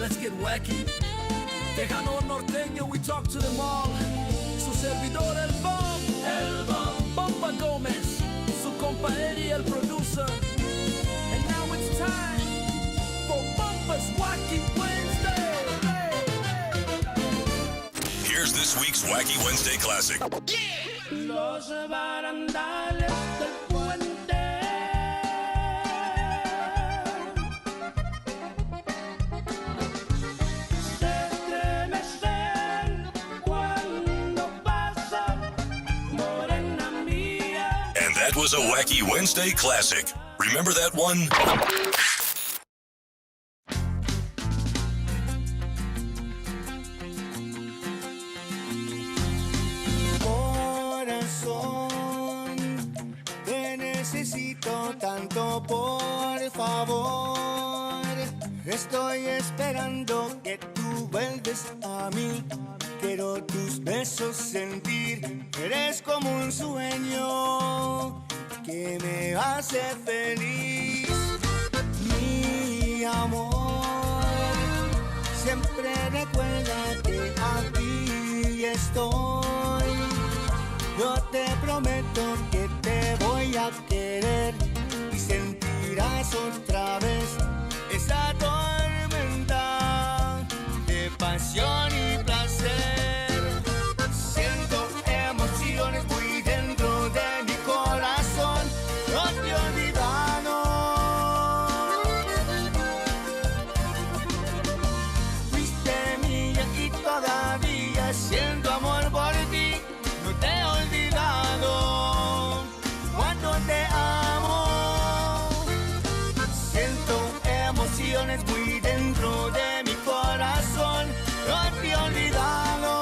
let's get wacky. Tejano norteño, we talk to them all. Su servidor, el Bomb, Bomba Gómez, su compa Eddie, el producer. And now it's time for Bomba's Wacky Wednesday. Here's this week's Wacky Wednesday classic. Los barandales del puente se estremecen cuando pasa morena mía. And that was a Wacky Wednesday classic. Remember that one? Tanto, por favor, estoy esperando que tú vuelves a mí. Quiero tus besos sentir, eres como un sueño que me hace feliz. Mi amor, siempre recuerda que aquí estoy. Yo te prometo que te voy a querer y sentirás otra vez esa tormenta de pasión y placer. Siento emociones muy dentro de mi corazón, no te he olvidado. Fuiste mía y todavía siento amor por ti. No te he olvidado cuánto te amo. Siento emociones muy dentro de mi corazón. No te he olvidado.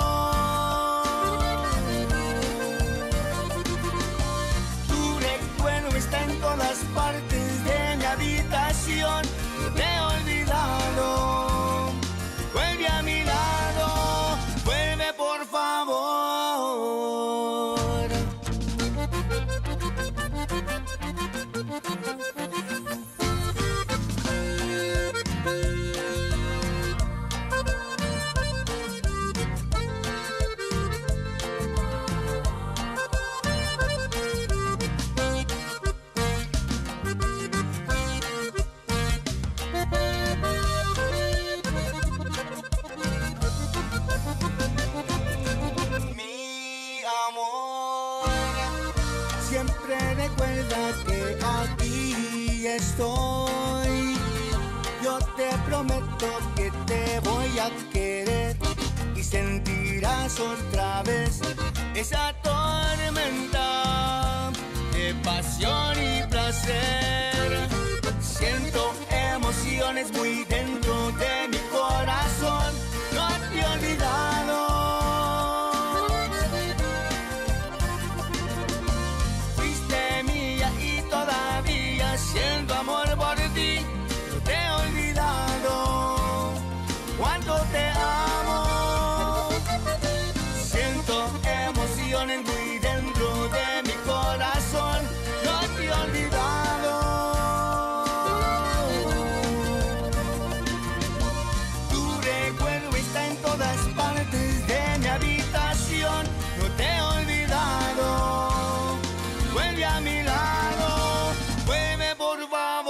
Tu recuerdo está en todas partes de mi habitación. No te he olvidado. Vuelve a mi lado. Vuelve por favor. Siempre recuerda que aquí estoy. Yo te prometo que te voy a querer y sentirás otra vez esa tormenta de pasión y placer. Siento emociones muy dentro de mi corazón. No te he olvidado. Siento amor por ti, no te he olvidado cuánto te amo. Siento emociones muy dentro de mi corazón, no te he olvidado. Tu recuerdo está en todas partes de mi habitación, no te he olvidado. Vuelve a mi lado. Por favor.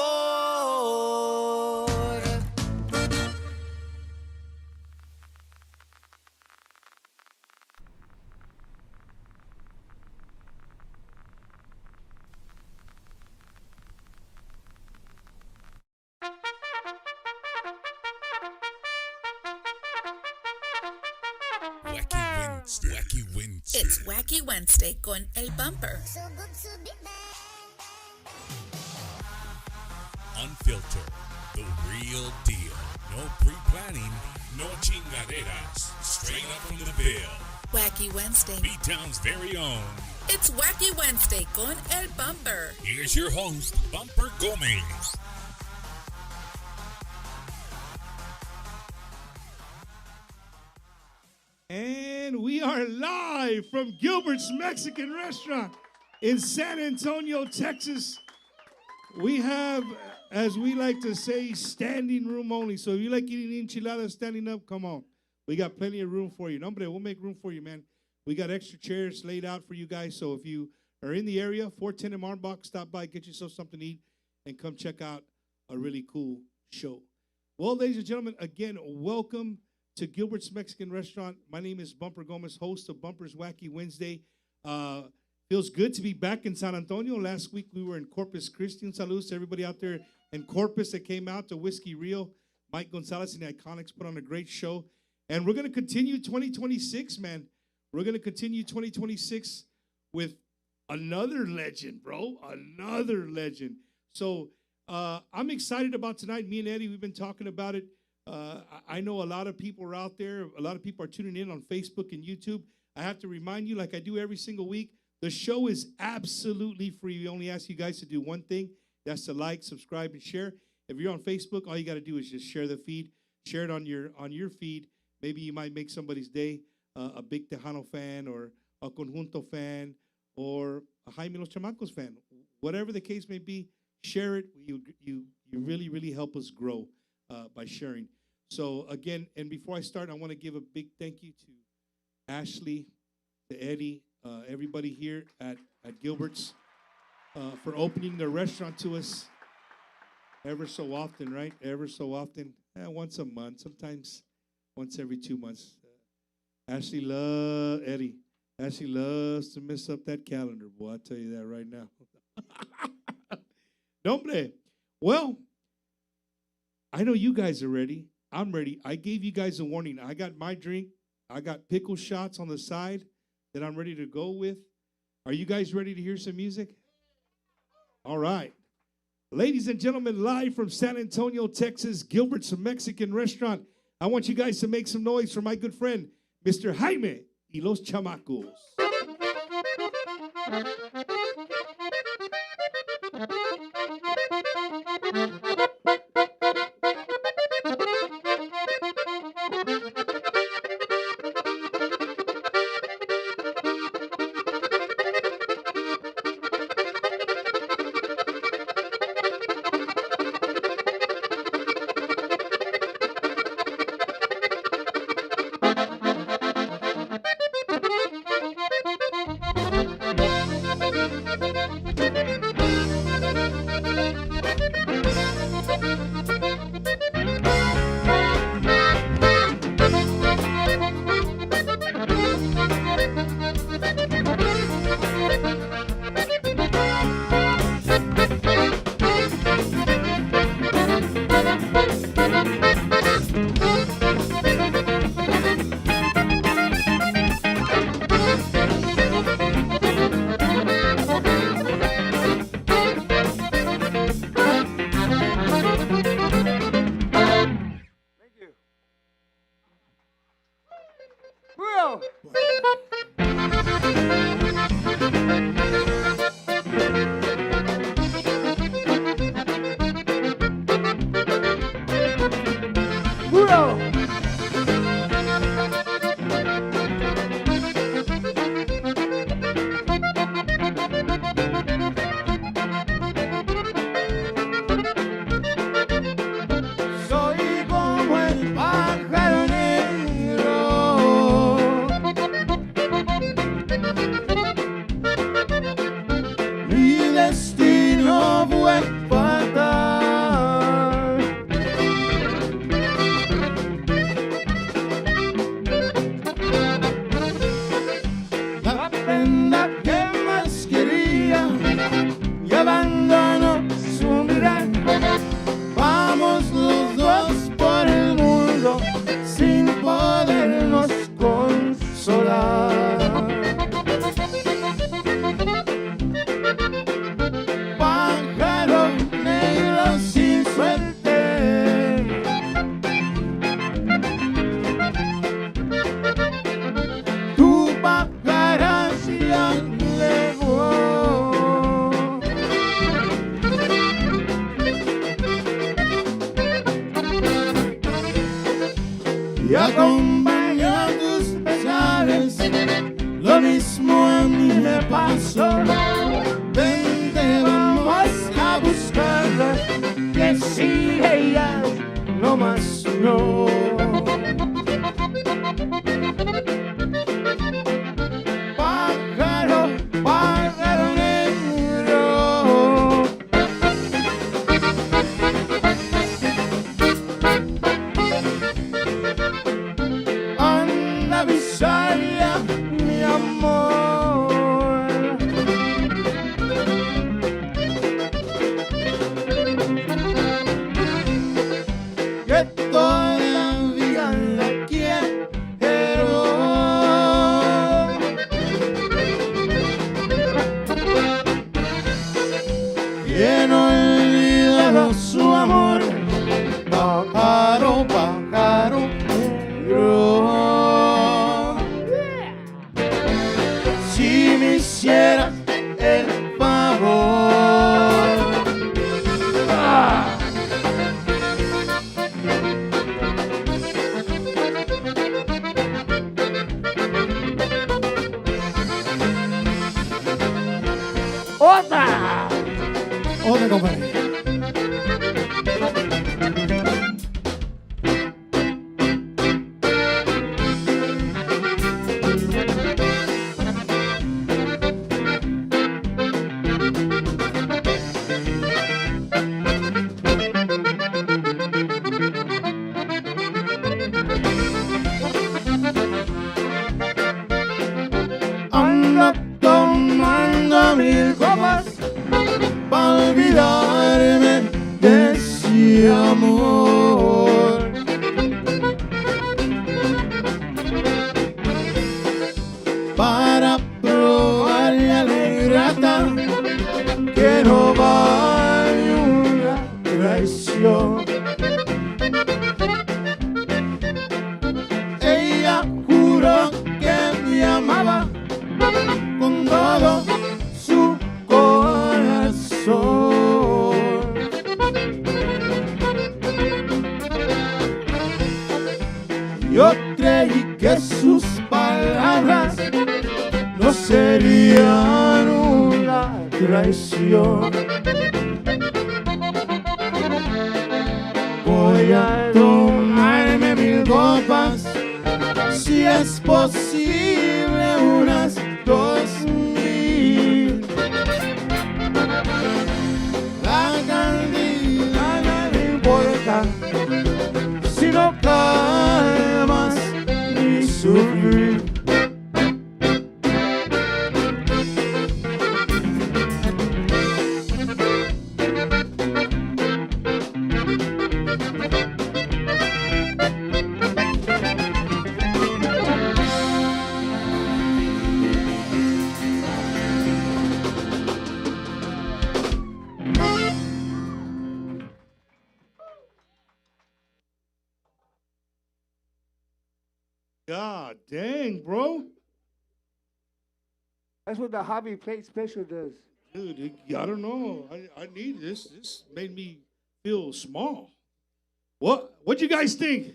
Wacky Wednesday. Wacky Wednesday. It's Wacky Wednesday con El Bumper. So good to be back. Unfiltered, the real deal. No pre-planning, no chingaderas. Straight up from the bill. Wacky Wednesday. B-Town's very own. It's Wacky Wednesday con El Bumper. Here's your host, Bumper Gómez. And we are live from Gilbert's Mexican Restaurant in San Antonio, Texas. We have as we like to say, standing room only. So if you like eating enchiladas standing up, come on. We got plenty of room for you. Hombre, we'll make room for you, man. We got extra chairs laid out for you guys. So if you are in the area, 410 and Marmbach, stop by, get yourself something to eat, and come check out a really cool show. Well, ladies and gentlemen, again, welcome to Gilbert's Mexican Restaurant. My name is Bumper Gomez, host of Bumper's Wacky Wednesday. Feels good to be back in San Antonio. Last week we were in Corpus Christi. Saludos to everybody out there in Corpus that came out to Whiskey Rio. Mike Gonzalez and the Iconics put on a great show. And we're going to continue 2026, man. We're going to continue 2026 with another legend, bro. Another legend. So I'm excited about tonight. Me and Eddie, we've been talking about it. I know a lot of people are out there. A lot of people are tuning in on Facebook and YouTube. I have to remind you, like I do every single week, the show is absolutely free. We only ask you guys to do one thing. That's to like, subscribe, and share. If you're on Facebook, all you got to do is just share the feed. Share it on your feed. Maybe you might make somebody's day. A big Tejano fan or a Conjunto fan or a Jaime Los Chamacos fan. Whatever the case may be, share it. You really, really help us grow by sharing. So, again, and before I start, I want to give a big thank you to Ashley, to Eddie, everybody here at Gilbert's for opening their restaurant to us ever so often, right? Ever so often. Once a month, sometimes once every 2 months. Ashley loves to mess up that calendar, boy. I'll tell you that right now. Hombre. Well, I know you guys are ready. I'm ready. I gave you guys a warning. I got my drink. I got pickle shots on the side that I'm ready to go with. Are you guys ready to hear some music? All right. Ladies and gentlemen, live from San Antonio, Texas, Gilbert's Mexican Restaurant. I want you guys to make some noise for my good friend, Mr. Jaime y los Chamacos. Y acompaño a tus pesares, lo mismo a mí me pasó. Vente, vamos a buscarla, que no más no. Pájaro, pájaro negro, anda a avisarle a mi amor que todavía la quiero, que no olvidado su amor. Pájaro, pájaro negro, si me hicieras el favor. ¡Otra! Otra, compadre. Ando tomando 1000 copas para olvidarme de ese amor. Para probarle a la ingrata que no vale una traición. Ella juró que me amaba con todo su corazón. Yo creí que sus palabras no serían una traición. Voy a tomarme 1000 copas, si es posible unas 2000. La cantidad no me importa si no calmas mi sufrir. God dang, bro. That's what the hobby plate special does. Dude, I don't know. I need this. This made me feel small. What'd you guys think?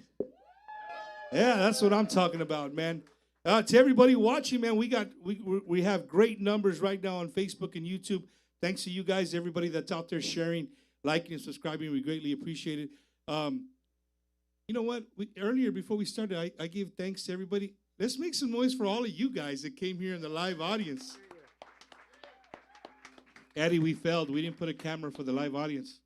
Yeah, that's what I'm talking about, man. To everybody watching, man, we have great numbers right now on Facebook and YouTube. Thanks to you guys, everybody that's out there sharing, liking, and subscribing. We greatly appreciate it. You know what? Earlier, before we started, I gave thanks to everybody. Let's make some noise for all of you guys that came here in the live audience. Eddie, we failed. We didn't put a camera for the live audience.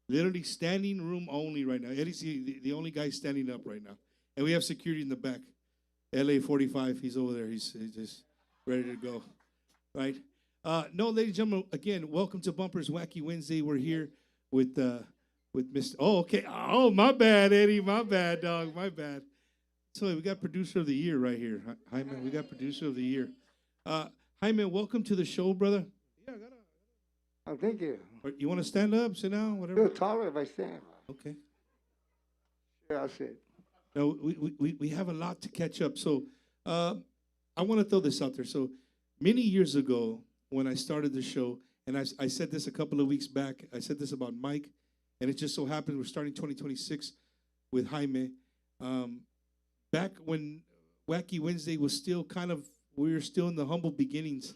Literally standing room only right now. Eddie's the only guy standing up right now. And we have security in the back. LA 45, he's over there. He's just ready to go. Right? No, ladies and gentlemen, again, welcome to Bumpers Wacky Wednesday. We're here with Mr. Oh, okay. Oh, my bad, Eddie. My bad, dog. My bad. So we got producer of the year right here. Jaime, we got producer of the year. Jaime, welcome to the show, brother. Yeah, Oh, thank you. you want to stand up, sit down, Feel whatever? taller if I stand. Okay. Sure, I'll sit. No, we have a lot to catch up. So I want to throw this out there. So many years ago, when I started the show, and I said this a couple of weeks back, I said this about Mike, and it just so happened we're starting 2026 with Jaime. Back when Wacky Wednesday was still we were still in the humble beginnings,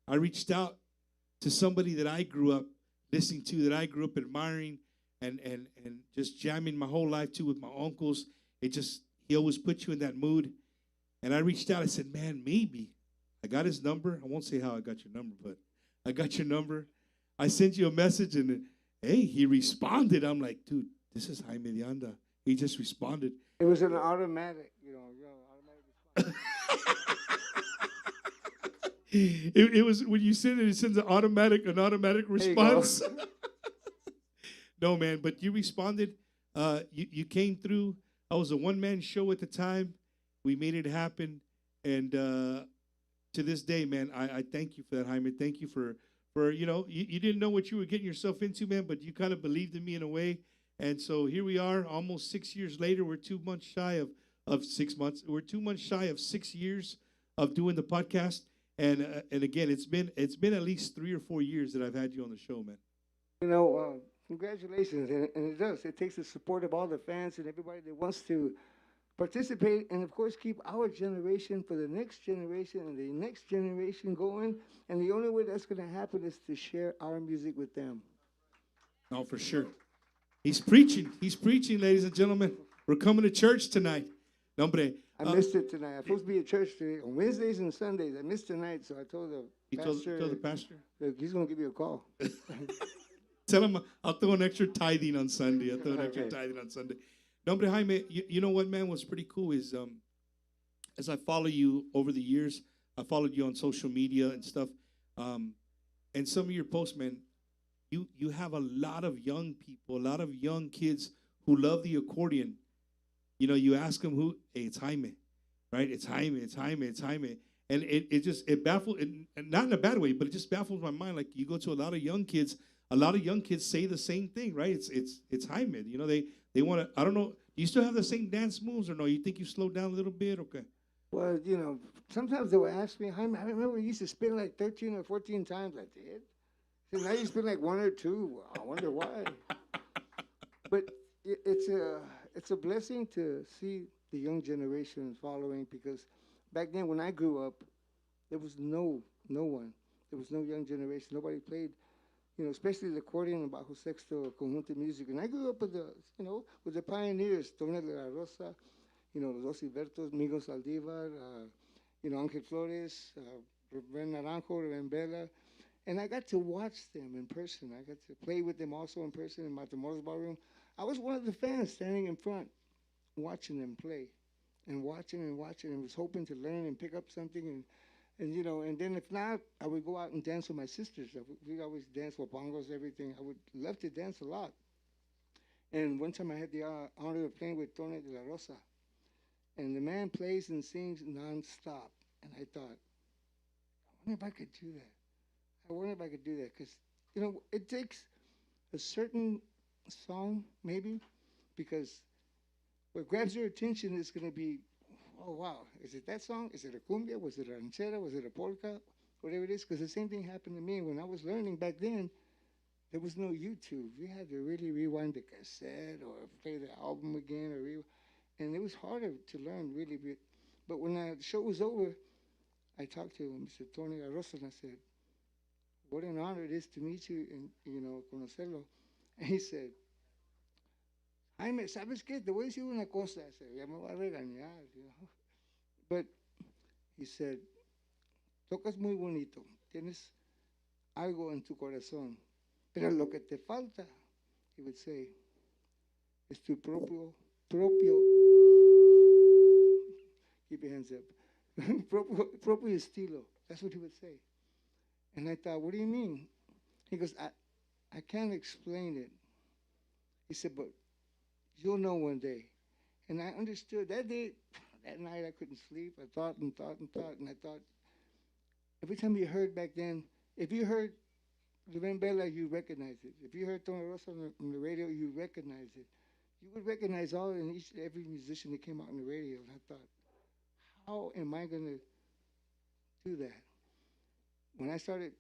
I reached out to somebody that I grew up listening to, that I grew up admiring, and just jamming my whole life too with my uncles. He always put you in that mood. And I reached out. I said, man, maybe. I got his number. I won't say how I got your number, but I got your number. I sent you a message, and hey, he responded. I'm like, dude, this is Jaime DeAnda. He just responded. It was an automatic, automatic response. It was when you send it sends an automatic response. No, man, but you responded. You came through. I was a one-man show at the time. We made it happen, and to this day, man, I thank you for that, Jaime. Thank you for you didn't know what you were getting yourself into, man, but you kind of believed in me in a way. And so here we are, almost 6 years later. We're 2 months shy of 6 months. We're 2 months shy of 6 years of doing the podcast. And again, it's been at least 3 or 4 years that I've had you on the show, man. Congratulations, and it does. It takes the support of all the fans and everybody that wants to participate, and of course keep our generation for the next generation and the next generation going. And the only way that's going to happen is to share our music with them. Oh, for sure. He's preaching, ladies and gentlemen. We're coming to church tonight. Hombre. I missed it tonight. I'm supposed to be at church today on Wednesdays and Sundays. I missed tonight, so I told the pastor. Told the pastor? That he's going to give you a call. Tell him I'll throw an extra tithing on Sunday. No, hombre, Jaime, you know what, man? What's pretty cool is as I follow you over the years, I followed you on social media and stuff, and some of your posts, man, you have a lot of young people, a lot of young kids who love the accordion. You know, you ask them who, hey, it's Jaime, right? It's Jaime. And it baffles, not in a bad way, but it just baffles my mind. Like, you go to a lot of young kids say the same thing, right? It's Jaime. You know, they want to, I don't know, do you still have the same dance moves or no? You think you slowed down a little bit? Okay. Well, sometimes they will ask me, Jaime, I remember you used to spin like 13 or 14 times. I did. So now you spin like 1 or 2. I wonder why. But it's a blessing to see the young generation following, because back then when I grew up, there was no one. There was no young generation. Nobody played, especially the accordion and bajo sexto conjunto music. And I grew up with the pioneers, Tony de la Rosa, Los Dos Ibertos, Miguel Saldívar, Ángel Flores, Ren Naranjo, Ren Bella. And I got to watch them in person. I got to play with them also in person in Matamoros Ballroom. I was one of the fans standing in front, watching them play, and watching, and was hoping to learn and pick up something. And then if not, I would go out and dance with my sisters. We'd always dance with bongos, everything. I would love to dance a lot. And one time I had the honor of playing with Tony de la Rosa. And the man plays and sings nonstop. And I thought, I wonder if I could do that. Because, it takes a certain song, maybe, because what grabs your attention is going to be, oh, wow, is it that song? Is it a cumbia? Was it a ranchera? Was it a polka? Whatever it is, because the same thing happened to me. When I was learning back then, there was no YouTube. You had to really rewind the cassette or play the album again, and it was harder to learn, really. But when the show was over, I talked to Mr. Tony Arrosa, and I said, what an honor it is to meet you and, conocerlo. And he said, Jaime, ¿sabes qué? Te voy a decir una cosa. I said, ya me va a regañar, But he said, tocas muy bonito. Tienes algo en tu corazón. Pero lo que te falta, he would say, es tu propio, keep your hands up, propio estilo. That's what he would say. And I thought, what do you mean? He goes, I can't explain it. He said, but you'll know one day. And I understood. That night I couldn't sleep. I thought and thought. And I thought, every time you heard back then, if you heard Ren Bella, you recognize it. If you heard Tony Rosa on the radio, you recognize it. You would recognize every musician that came out on the radio. And I thought, how am I going to do that? When I started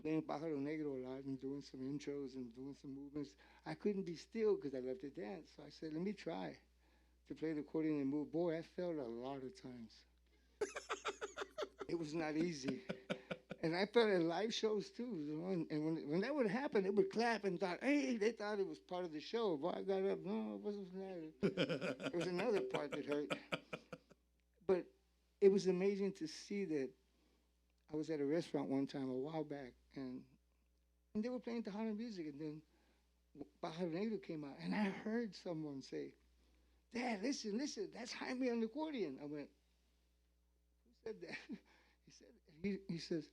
playing Pájaro Negro a lot and doing some intros and doing some movements, I couldn't be still because I love to dance. So I said, let me try to play the accordion and move. Boy, I failed a lot of times. It was not easy. And I felt at live shows too, you know. And when that would happen, they would clap and thought, hey, they thought it was part of the show. Boy, I got up. No, it wasn't that. It was another part that hurt. But it was amazing to see that. I was at a restaurant one time a while back, and they were playing Tejano music, and then Pajarnegro came out, and I heard someone say, Dad, listen, that's Jaime on the accordion. I went, who said that? He says,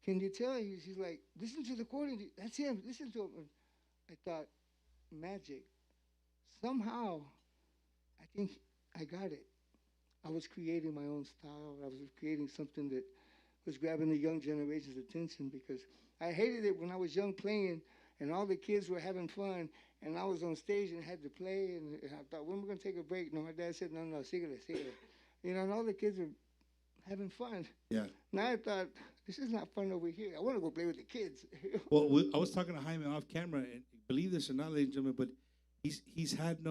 can you tell? He's like, listen to the accordion. That's him. Listen to him. And I thought, magic. Somehow, I think I got it. I was creating my own style. I was creating something that was grabbing the young generation's attention, because I hated it when I was young playing and all the kids were having fun and I was on stage and had to play, and I thought, when are we going to take a break? No, my dad said, no, síguele. You know, and all the kids are having fun. Yeah. Now I thought, this is not fun over here. I want to go play with the kids. Well, I was talking to Jaime off camera, and believe this or not, ladies and gentlemen, but he's had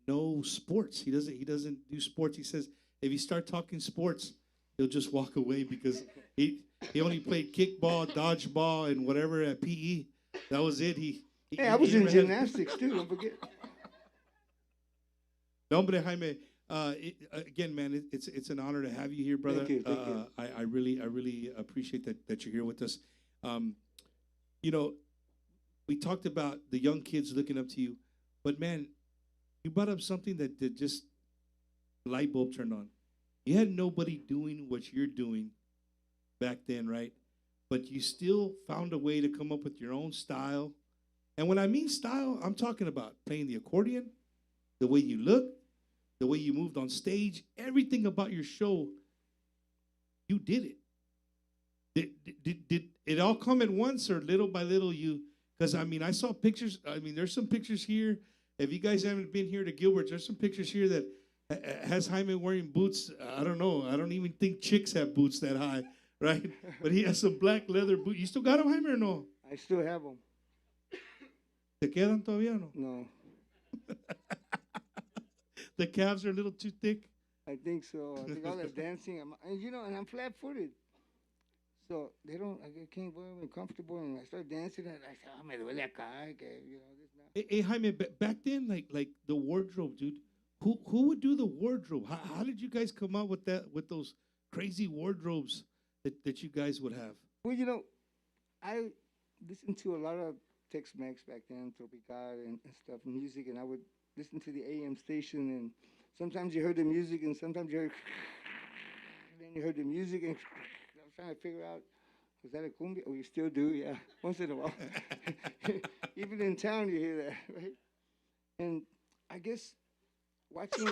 no sports. He doesn't do sports. He says if you start talking sports, he'll just walk away, because he only played kickball, dodgeball, and whatever at PE. That was it. Hey, I was in gymnastics too. Don't forget. No, hombre, Jaime. Again, man, it's an honor to have you here, brother. Thank you. I really appreciate that you're here with us. You know, we talked about the young kids looking up to you, but man, you brought up something that just light bulb turned on. You had nobody doing what you're doing back then, right? But you still found a way to come up with your own style. And when I mean style, I'm talking about playing the accordion, the way you look, the way you moved on stage, everything about your show, you did it. Did it all come at once, or little by little you? Because, I mean, I saw pictures. I mean, there's some pictures here. If you guys haven't been here to Gilbert's, there's some pictures here that has Jaime wearing boots. I don't know. I don't even think chicks have boots that high, right? But he has some black leather boots. You still got them, Jaime, or no? I still have them. ¿Te quedan todavía, no? No. The calves are a little too thick? I think so. I think all that dancing, and I'm flat-footed. So I can't be comfortable, and I start dancing, and I say, me duele acá, this now. Hey, Jaime, back then, like the wardrobe, dude, who would do the wardrobe? How did you guys come up with those crazy wardrobes that you guys would have? Well, I listened to a lot of Tex-Mex back then, Tropical and stuff, music, and I would listen to the AM station, and sometimes you heard the music, and sometimes you heard, and then you heard the music, and I was trying to figure out, was that a cumbia? Oh, you still do, yeah, once in a while. Even in town, you hear that, right? And I guess watching...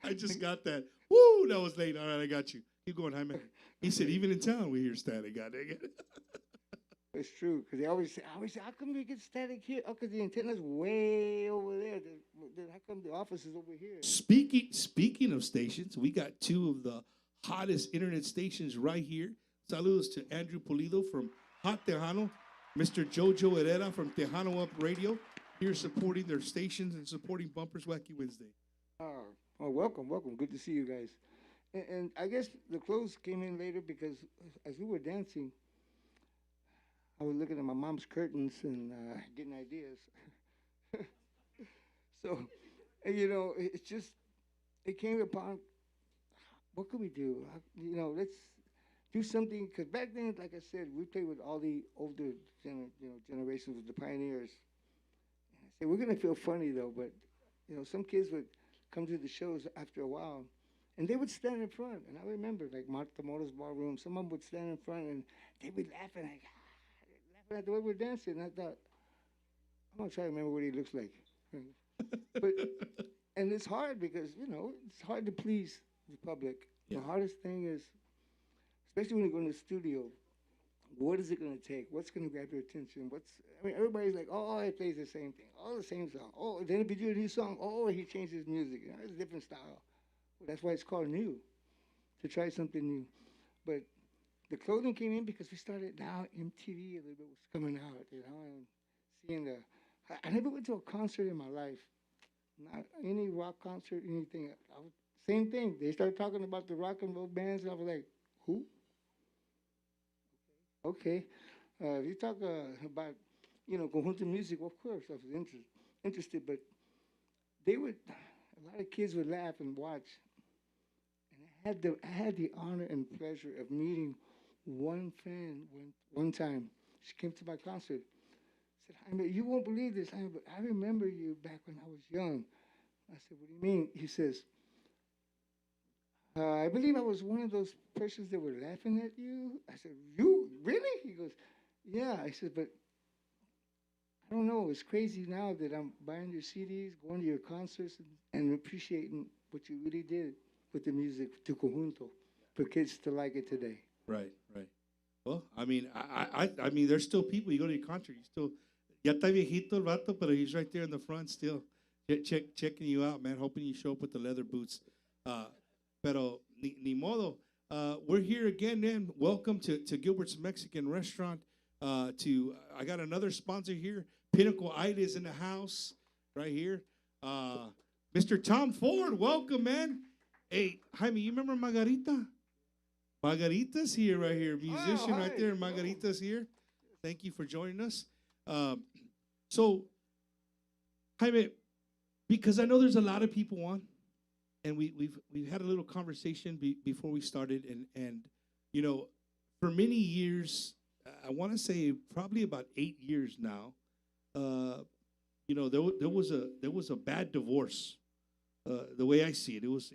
I just got that. Woo, that was late. All right, I got you. Keep going, Jaime. He said, even in town, we hear static. God dang it. It's true, because they always say, how come we get static here? Oh, because the antenna's way over there. How come the office is over here? Speaking of stations, we got two of the hottest internet stations right here. Saludos to Andrew Pulido from Hot Tejano, Mr. Jojo Herrera from Tejano Up Radio, here supporting their stations and supporting Bumpers Wacky Wednesday. Oh, welcome. Good to see you guys. And I guess the clothes came in later because as we were dancing, I was looking at my mom's curtains and getting ideas. So, it's just, it came upon, what could we do? Let's do something, because back then, like I said, we played with all the older generations with the pioneers. And I said, we're going to feel funny, though, but, some kids would come to the shows after a while, and they would stand in front. And I remember, like, Marta Moro's ballroom, some of them would stand in front, and they'd be laughing, like, at the way we're dancing. I thought, I'm going to try to remember what he looks like. And it's hard because, it's hard to please the public. Yeah. The hardest thing is, especially when you go in the studio, what is it going to take? What's going to grab your attention? Everybody's like, oh, he plays the same thing. All the same song. Oh, then if you do a new song, oh, he changed his music. It's a different style. Well, that's why it's called new, to try something new. But the clothing came in because we started now MTV a little bit was coming out, and seeing I never went to a concert in my life, not any rock concert, anything. I would same thing. They started talking about the rock and roll bands, and I was like, who? Okay. You talk about, conjunto music, of course, I was interested, but they would, a lot of kids would laugh and watch. And I had the honor and pleasure of meeting one fan one time. She came to my concert. Said, Jaime, you won't believe this, Jaime, but I remember you back when I was young. I said, what do you mean? He says, I believe I was one of those persons that were laughing at you. I said, you? Really? He goes, yeah. I said, but I don't know. It's crazy now that I'm buying your CDs, going to your concerts, and appreciating what you really did with the music to conjunto for kids to like it today. Right, right. Well, I mean, I mean, there's still people. You go to your concert, you still, ya está viejito el vato, but he's right there in the front still, checking you out, man. Hoping you show up with the leather boots. Pero ni modo. We're here again, man. Welcome to Gilbert's Mexican Restaurant. I got another sponsor here. Pinnacle Ida is in the house right here. Mr. Tom Ford, welcome, man. Hey, Jaime, you remember Margarita? Margarita's here right here. Musician right there. Margarita's here. Thank you for joining us. So, Jaime, because I know there's a lot of people on, and we've had a little conversation before we started, and for many years, I want to say probably about 8 years now, there was a bad divorce. The way I see it, it was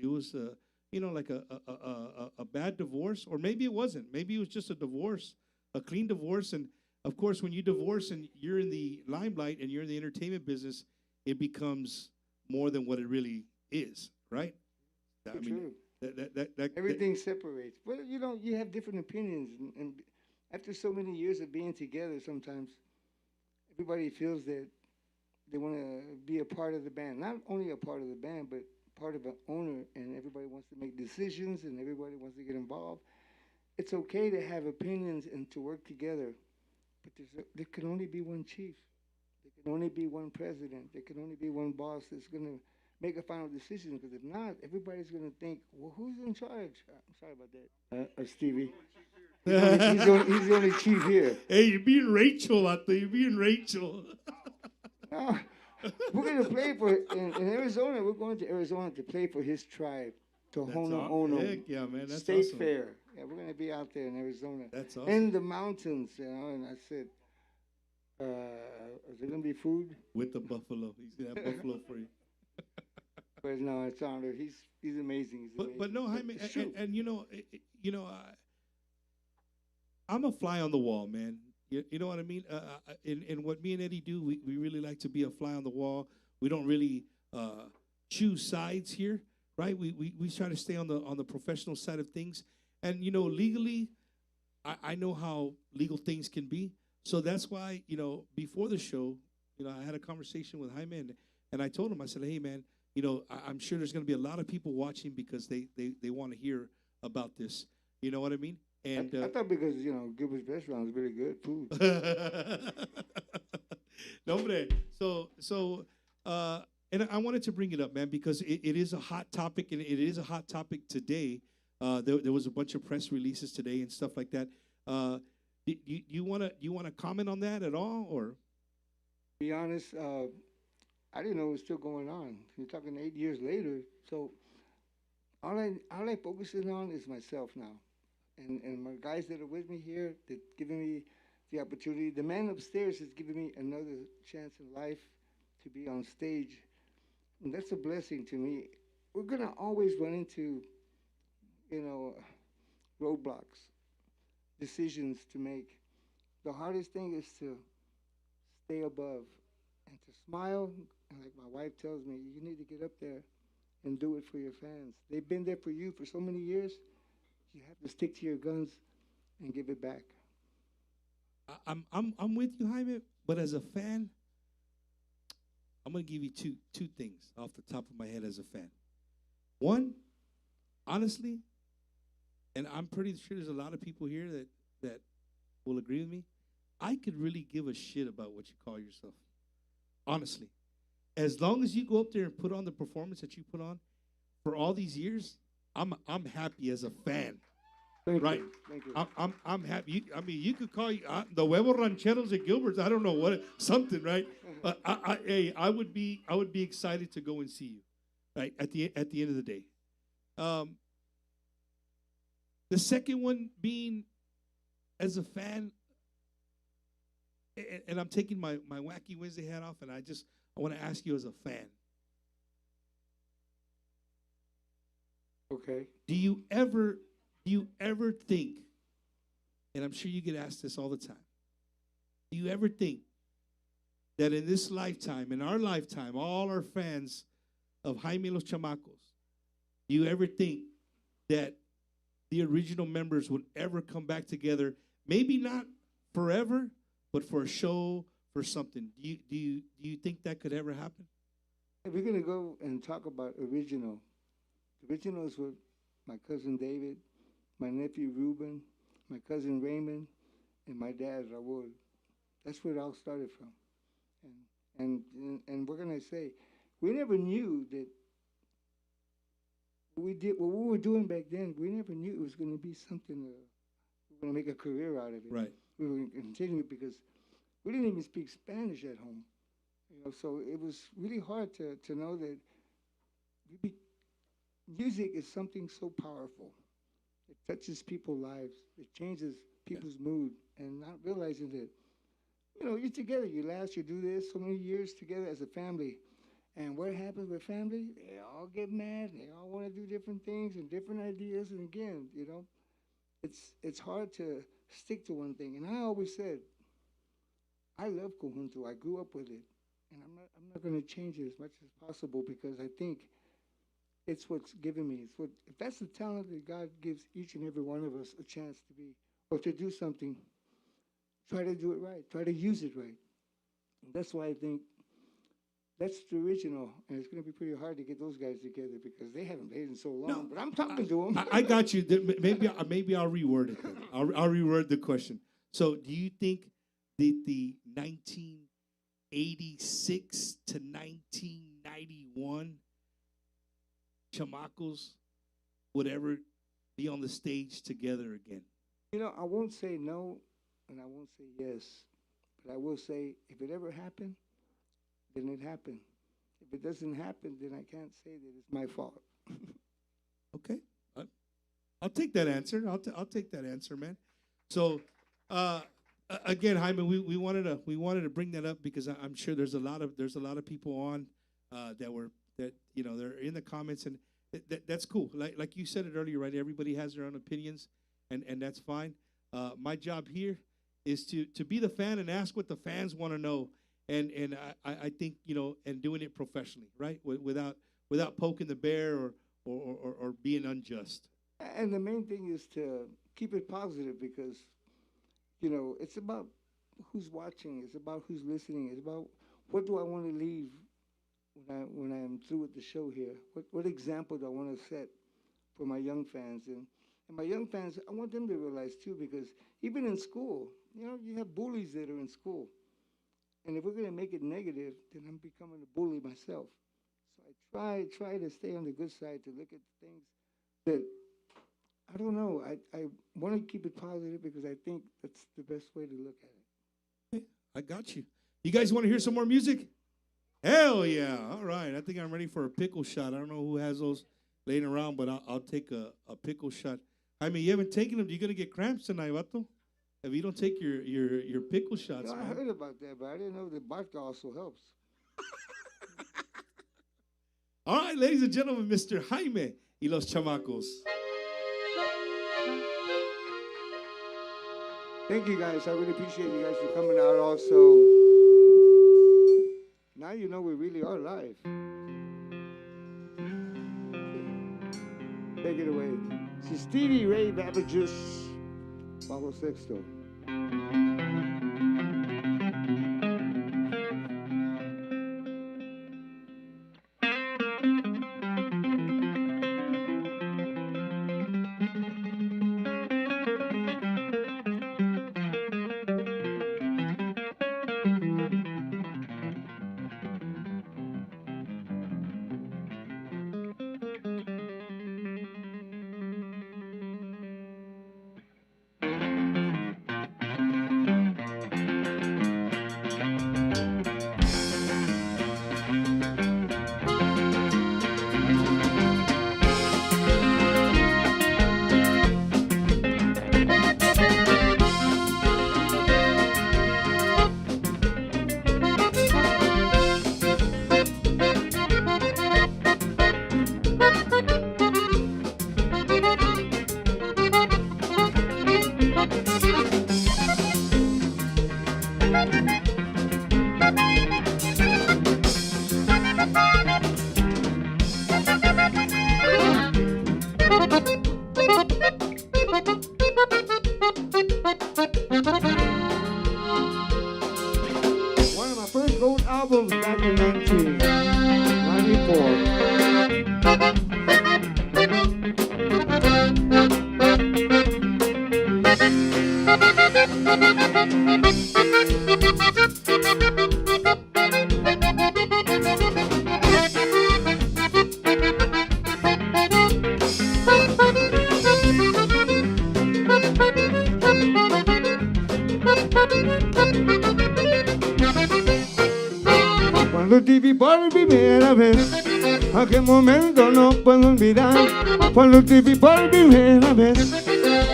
like a bad divorce, or maybe it wasn't. Maybe it was just a divorce, a clean divorce. And of course, when you divorce and you're in the limelight and you're in the entertainment business, it becomes more than what it really is, right? I mean, that everything separates. Well, you have different opinions, and after so many years of being together, sometimes everybody feels that they want to be a part of the band. Not only a part of the band, but part of an owner, and everybody wants to make decisions, and everybody wants to get involved. It's okay to have opinions and to work together, but there can only be one chief. There can only be one president. There can only be one boss that's going to make a final decision, because if not, everybody's going to think, well, who's in charge? I'm sorry about that, Stevie. He's the only chief here. Hey, you're being Rachel out there. You're being Rachel. No, we're going to play for, in Arizona, we're going to Arizona to play for his tribe, Tohono Ono. Heck yeah, man. That's State awesome. Fair. Yeah, we're going to be out there in Arizona. That's awesome. In the mountains, and I said, is there going to be food? With the buffalo. He's going to have buffalo for you. But no, it's honored. He's amazing. But no, Jaime, and I'm a fly on the wall, man. You know what I mean? In what me and Eddie do, we really like to be a fly on the wall. We don't really choose sides here, right? We try to stay on the professional side of things. And legally, I know how legal things can be. So that's why before the show, I had a conversation with Jaime, and I told him, I said, hey man, I'm sure there's going to be a lot of people watching because they want to hear about this. You know what I mean? And I thought because Gilbert's restaurant is really good food. No, hombre. So and I wanted to bring it up, man, because it is a hot topic, and it is a hot topic today. There was a bunch of press releases today and stuff like that. You want to comment on that at all, or? To be honest, I didn't know it was still going on. You're talking 8 years later, so all I focusing on is myself now. And my guys that are with me here, that giving me the opportunity. The man upstairs has given me another chance in life to be on stage. And that's a blessing to me. We're going to always run into, roadblocks, decisions to make. The hardest thing is to stay above and to smile. And like my wife tells me, you need to get up there and do it for your fans. They've been there for you for so many years. You have to stick to your guns and give it back. I'm with you, Jaime, but as a fan, I'm gonna give you two things off the top of my head as a fan. One, honestly, and I'm pretty sure there's a lot of people here that will agree with me, I could really give a shit about what you call yourself. Honestly. As long as you go up there and put on the performance that you put on, for all these years, I'm happy as a fan. Thank Right. you. Thank you. I'm happy. I mean, you could call you the huevo rancheros at Gilbert's. I don't know what something, right? Hey, I would be excited to go and see you, right? At the end of the day. The second one being, as a fan, and I'm taking my Wacky Wednesday hat off, and I want to ask you as a fan. Okay. Do you ever think, and I'm sure you get asked this all the time, do you ever think that in this lifetime, in our lifetime, all our fans of Jaime Los Chamacos, do you ever think that the original members would ever come back together? Maybe not forever, but for a show, for something. Do you think that could ever happen? If we're gonna go and talk about original is with my cousin David, my nephew Ruben, my cousin Raymond, and my dad Raul. That's where it all started from. And we're gonna say, we never knew that what we were doing back then. We never knew it was gonna be something. We were gonna make a career out of it. Right. We were gonna continue it because we didn't even speak Spanish at home. So it was really hard to know that music is something so powerful. It touches people's lives. It changes people's mood, and not realizing that, you're together. You last, you do this so many years together as a family. And what happens with family? They all get mad. They all want to do different things and different ideas. And again, it's hard to stick to one thing. And I always said, I love conjunto. I grew up with it, and I'm not going to change it as much as possible because I think it's what's given me. If that's the talent that God gives each and every one of us a chance to be or to do something, try to do it right. Try to use it right. And that's why I think that's the original, and it's going to be pretty hard to get those guys together because they haven't played in so long. No, but I'm talking to them. I got you. Maybe I'll reword it. Then. I'll reword the question. So, do you think that the 1986 to 1991 Chamacos would ever be on the stage together again? I won't say no, and I won't say yes, but I will say if it ever happened, then it happened. If it doesn't happen, then I can't say that it's my fault. Okay, I'll take that answer. I'll take that answer, man. So, again, Jaime, we wanted to bring that up because I'm sure there's a lot of people on they're in the comments, and that's cool. Like you said it earlier, right? Everybody has their own opinions, and that's fine. My job here is to be the fan and ask what the fans want to know, and I think and doing it professionally, right? Without poking the bear or being unjust. And the main thing is to keep it positive because it's about who's watching, it's about who's listening, it's about what do I want to leave when I'm through with the show here. What example do I want to set for my young fans? And my young fans, I want them to realize too, because even in school, you have bullies that are in school. And if we're going to make it negative, then I'm becoming a bully myself. So I try to stay on the good side, to look at things that, I don't know, I want to keep it positive because I think that's the best way to look at it. Okay, I got you. You guys want to hear some more music? Hell yeah. All right. I think I'm ready for a pickle shot. I don't know who has those laying around, but I'll take a pickle shot. I mean, you haven't taken them. You're going to get cramps tonight, vato. If you don't take your pickle shots, I heard about that, but I didn't know that vodka also helps. All right, ladies and gentlemen, Mr. Jaime y los Chamacos. Thank you, guys. I really appreciate you guys for coming out also. Now you know we really are live. Take it away. This is Stevie Ray Babbage's Bajo Sexto. Cuando te vi por primera vez, aquel momento no puedo olvidar. Cuando te vi por primera vez,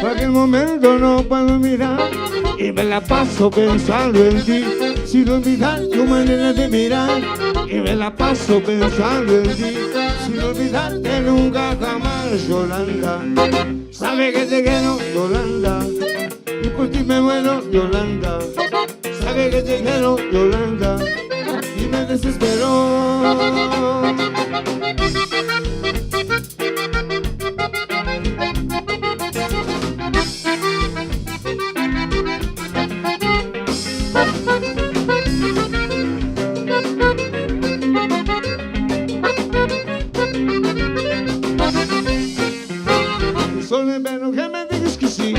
aquel momento no puedo olvidar. Y me la paso pensando en ti, sin olvidar tu manera de mirar. Y me la paso pensando en ti, sin olvidarte nunca jamás, Yolanda. Sabe que te quiero, Yolanda, y por ti me muero, Yolanda. Sabe que te quiero, Yolanda, y me desesperó. Solo espero que me digas que sí,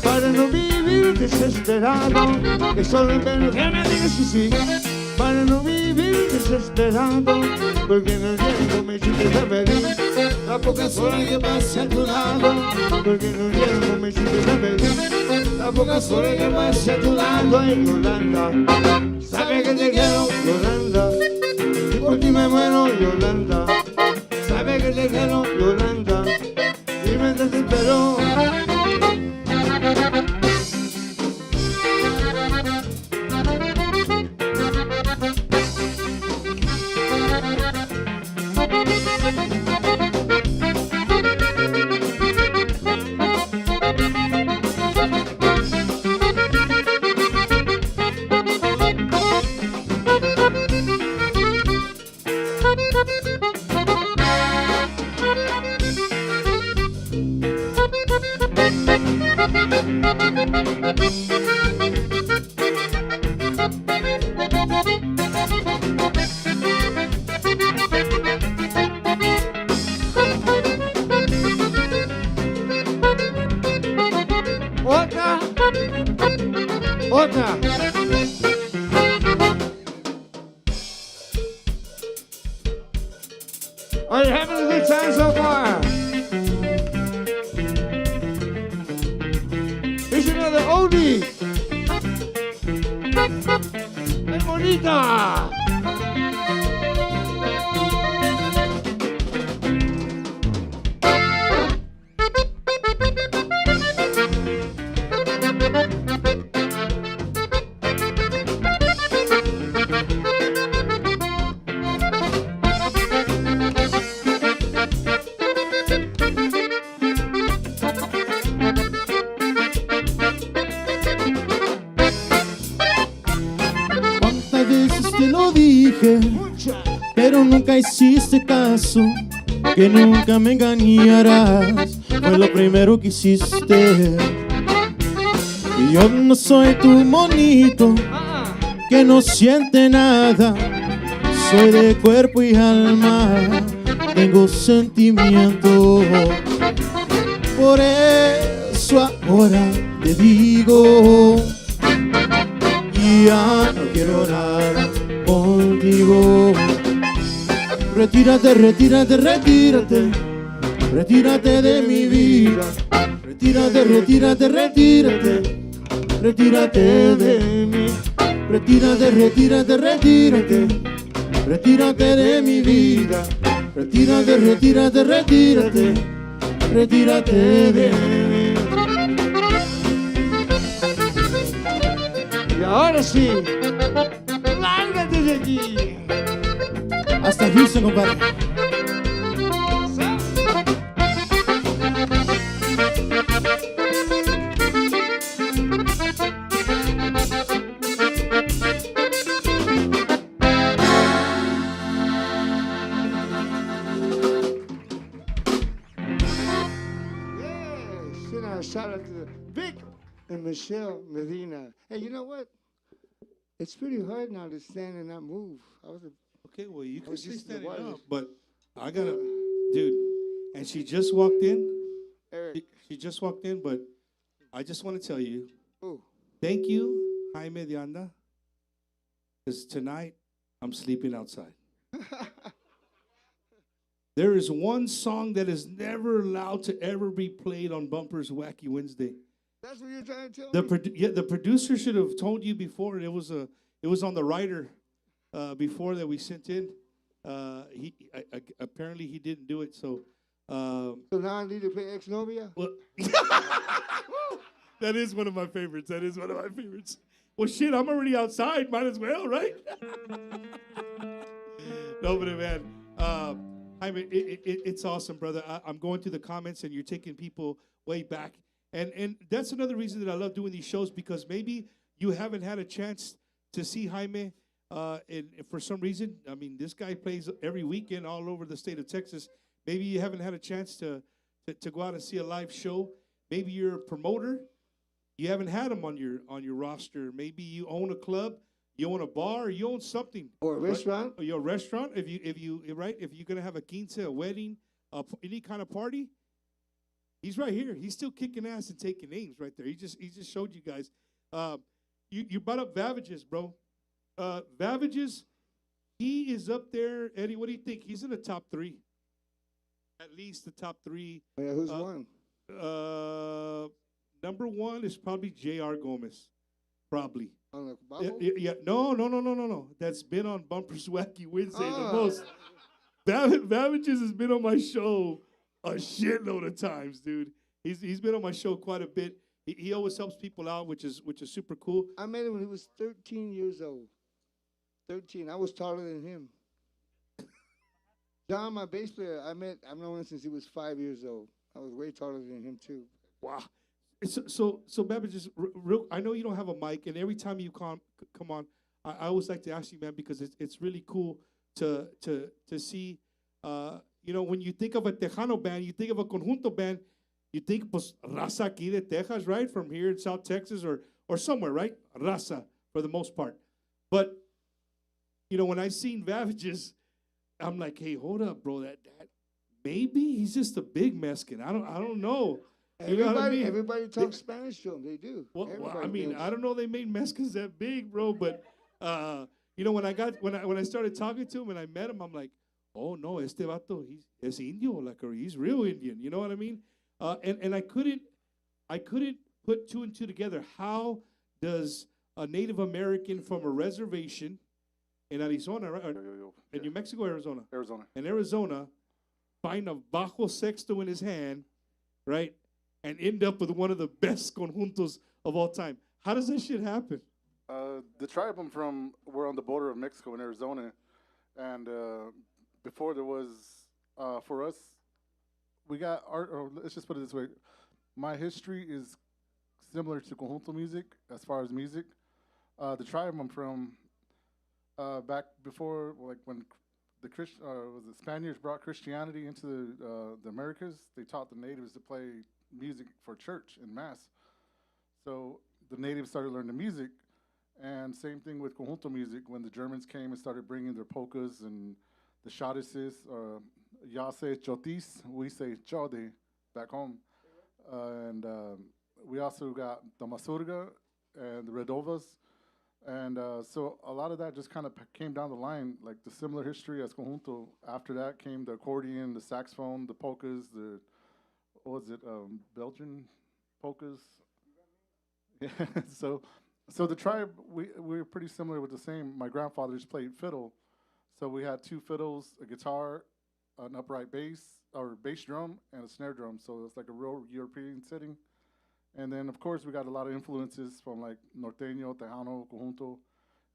para no vivir desesperado. Solo espero que me digas que sí, para no vivir desesperado. Porque en el tiempo me hiciste feliz, a pocas horas que pasé a tu lado. Porque en el tiempo me hiciste feliz, a pocas horas que pasé a tu lado. Ay, Yolanda, sabe que te quiero, Yolanda, y por ti me muero, Yolanda. Sabe que te quiero, Yolanda, y me desesperó. Otra, otra. Are you having a good time so far? Here's another oldie. ¡Qué bonita! ¿Cuántas veces te lo dije? Pero nunca hiciste caso, que nunca me engañarás, fue lo primero que hiciste. Y yo no soy tu monito, que no siente nada, soy de cuerpo y alma, tengo sentimiento. Por eso ahora te digo, ya no quiero nada contigo. Retírate, retírate, retírate, retírate de mi vida. Retírate, retírate, retírate, retírate de mí. Retírate, retírate, retírate, retírate de mi vida. Retírate, retírate, retírate, retírate de mí. Y ahora sí, lárgate de aquí. Hasta Houston, compadre. Yes, and a shout out to Vic and Michelle Medina. Hey, you know what? It's pretty hard now to stand and not move. Okay, well, you can was stay just the standing wireless. up, but I gotta, dude. And she just walked in. Eric. She just walked in, but I just want to tell you, Oh, thank you, Jaime De Anda, because tonight I'm sleeping outside. There is one song that is never allowed to ever be played on Bumper's Wacky Wednesday. that's what you're trying to tell The me? the producer should have told you before. It was on the writer. before that we sent in. Apparently he didn't do it. So So now I need to play Ex Novia? well, that is one of my favorites. That is one of my favorites. Well, shit, I'm already outside. Might as well, right? No, but man, I mean, it's awesome, brother. I'm going through the comments, and you're taking people way back. And that's another reason that I love doing these shows, because maybe you haven't had a chance to see Jaime, and for some reason, I mean, this guy plays every weekend all over the state of Texas. Maybe you haven't had a chance to go out and see a live show. Maybe you're a promoter. You haven't had him on your roster. Maybe you own a club, you own a bar, or you own something. Or a restaurant? Or you're a restaurant. If you're gonna have a quince, a wedding, any kind of party, he's right here. He's still kicking ass and taking names right there. He just showed you guys. You brought up Vavages, bro. Vavages, he is up there. Eddie, what do you think? He's in the top 3. At least the top 3. Yeah, who's one? Number 1 is probably J.R. Gomez. Probably. On the bubble? Yeah. No. That's been on Bumper's Wacky Wednesday the Oh. most. Vavages has been on my show a shitload of times, dude. He's been on my show quite a bit. He always helps people out, which is super cool. I met him when he was 13 years old. 13. I was taller than him. John, my bass player, I've known him since he was 5 years old. I was way taller than him, too. Wow. So Babbitt, just real. I know you don't have a mic, and every time you come on, I always like to ask you, man, because it's really cool to see. When you think of a Tejano band, you think of a conjunto band, you think pues raza aquí de Texas, right, from here in South Texas or somewhere, right? Raza for the most part. But when I seen Vavages, I'm like, hey, hold up, bro. That maybe he's just a big Mexican. I don't know. Everybody talks Spanish to him. They do. Well, I mean, I don't know. They made Mexicans that big, bro. But when I started talking to him and I met him, I'm like, oh no, este vato, he's Indio, like, or he's real Indian. You know what I mean? And I couldn't put 2 and 2 together. How does a Native American from a reservation in Arizona, right? In New Mexico, Arizona. In Arizona, find a bajo sexto in his hand, right? And end up with one of the best conjuntos of all time. How does that shit happen? The tribe I'm from, we're on the border of Mexico and Arizona. And before there was, for us, we got art, or let's just put it this way. My history is similar to conjunto music as far as music. The tribe I'm from, back before, like when the Spaniards brought Christianity into the Americas, they taught the natives to play music for church and mass. So the natives started learning the music, and same thing with conjunto music. When the Germans came and started bringing their polkas and the shadices, ya say chotis, we say chode back home. And we also got the mazurka and the redovas. And so a lot of that just kind of came down the line, like the similar history as conjunto. After that came the accordion, the saxophone, the polkas, Belgian polkas. Yeah. So the tribe, we were pretty similar with the same. My grandfather just played fiddle. So we had 2 fiddles, a guitar, an upright bass, or bass drum, and a snare drum. So it's like a real European setting. And then, of course, we got a lot of influences from like norteño, tejano, conjunto.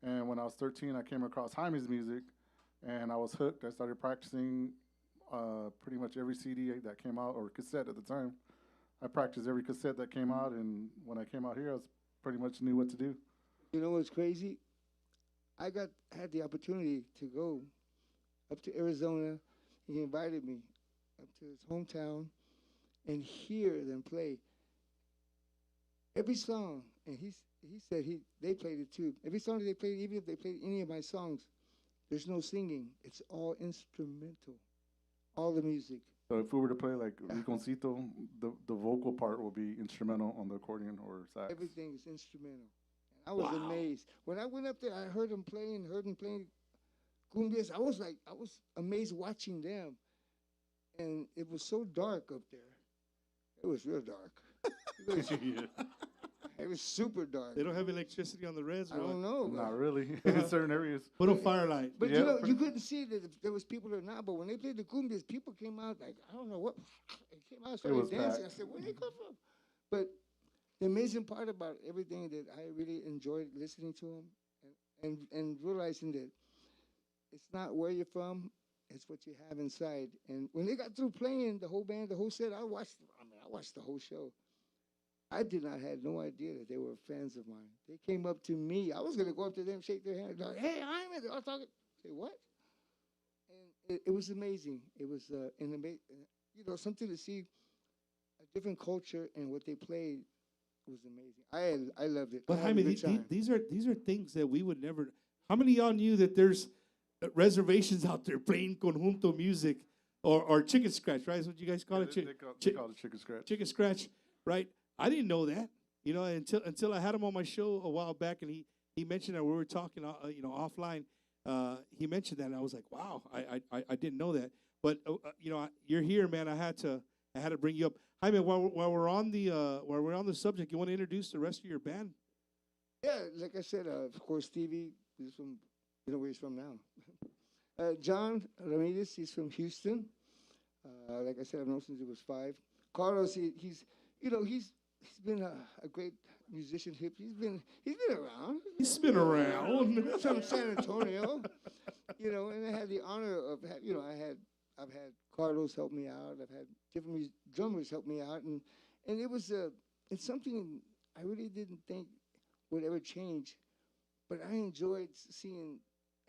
And when I was 13, I came across Jaime's music, and I was hooked. I started practicing pretty much every CD that came out, or cassette at the time. I practiced every cassette that came out, and when I came out here, I was pretty much knew what to do. You know what's crazy? I had the opportunity to go up to Arizona. He invited me up to his hometown and hear them play every song. And he said they played it too. Every song that they played, even if they played any of my songs, there's no singing. It's all instrumental, all the music. So if we were to play like Riconcito, the vocal part will be instrumental on the accordion or sax. Everything is instrumental. I was amazed. When I went up there, I heard them playing cumbias. I was amazed watching them. And it was so dark up there. It was real dark. It was super dark. They don't have electricity on the res. I don't know. Not really. In certain areas. Put a firelight. But Yeah. you know, you couldn't see that if there was people or not. But when they played the cumbias, people came out like, I don't know what. They came out, started was dancing. packed. I said, where they come from? But the amazing part about everything that I really enjoyed listening to them and realizing that it's not where you're from, it's what you have inside. And when they got through playing the whole band, the whole set, I watched the whole show. I had no idea that they were fans of mine. They came up to me. I was gonna go up to them, shake their hand, like, hey, I'm in. I was talking. Say what? And it was amazing. It was something to see a different culture and what they played was amazing. I loved it. But I had a Jaime, good time. these are things that we would never. How many of y'all knew that there's reservations out there playing conjunto music or chicken scratch, right? Is what you guys call it? They call it chicken scratch. Chicken scratch, right? I didn't know that, until I had him on my show a while back, and he mentioned that we were talking, offline. He mentioned that, and I was like, wow, I didn't know that. But you're here, man. I had to bring you up. Jaime, while we're on the subject, you want to introduce the rest of your band? Yeah, like I said, of course, Stevie is from, where he's from now. John Ramirez, he's from Houston. Like I said, I've known since he was 5. Carlos, he's been a great musician. He's been around. He's been around. From San Antonio, and I had the honor of, I've had Carlos help me out. I've had different drummers help me out, and it's something I really didn't think would ever change, but I enjoyed seeing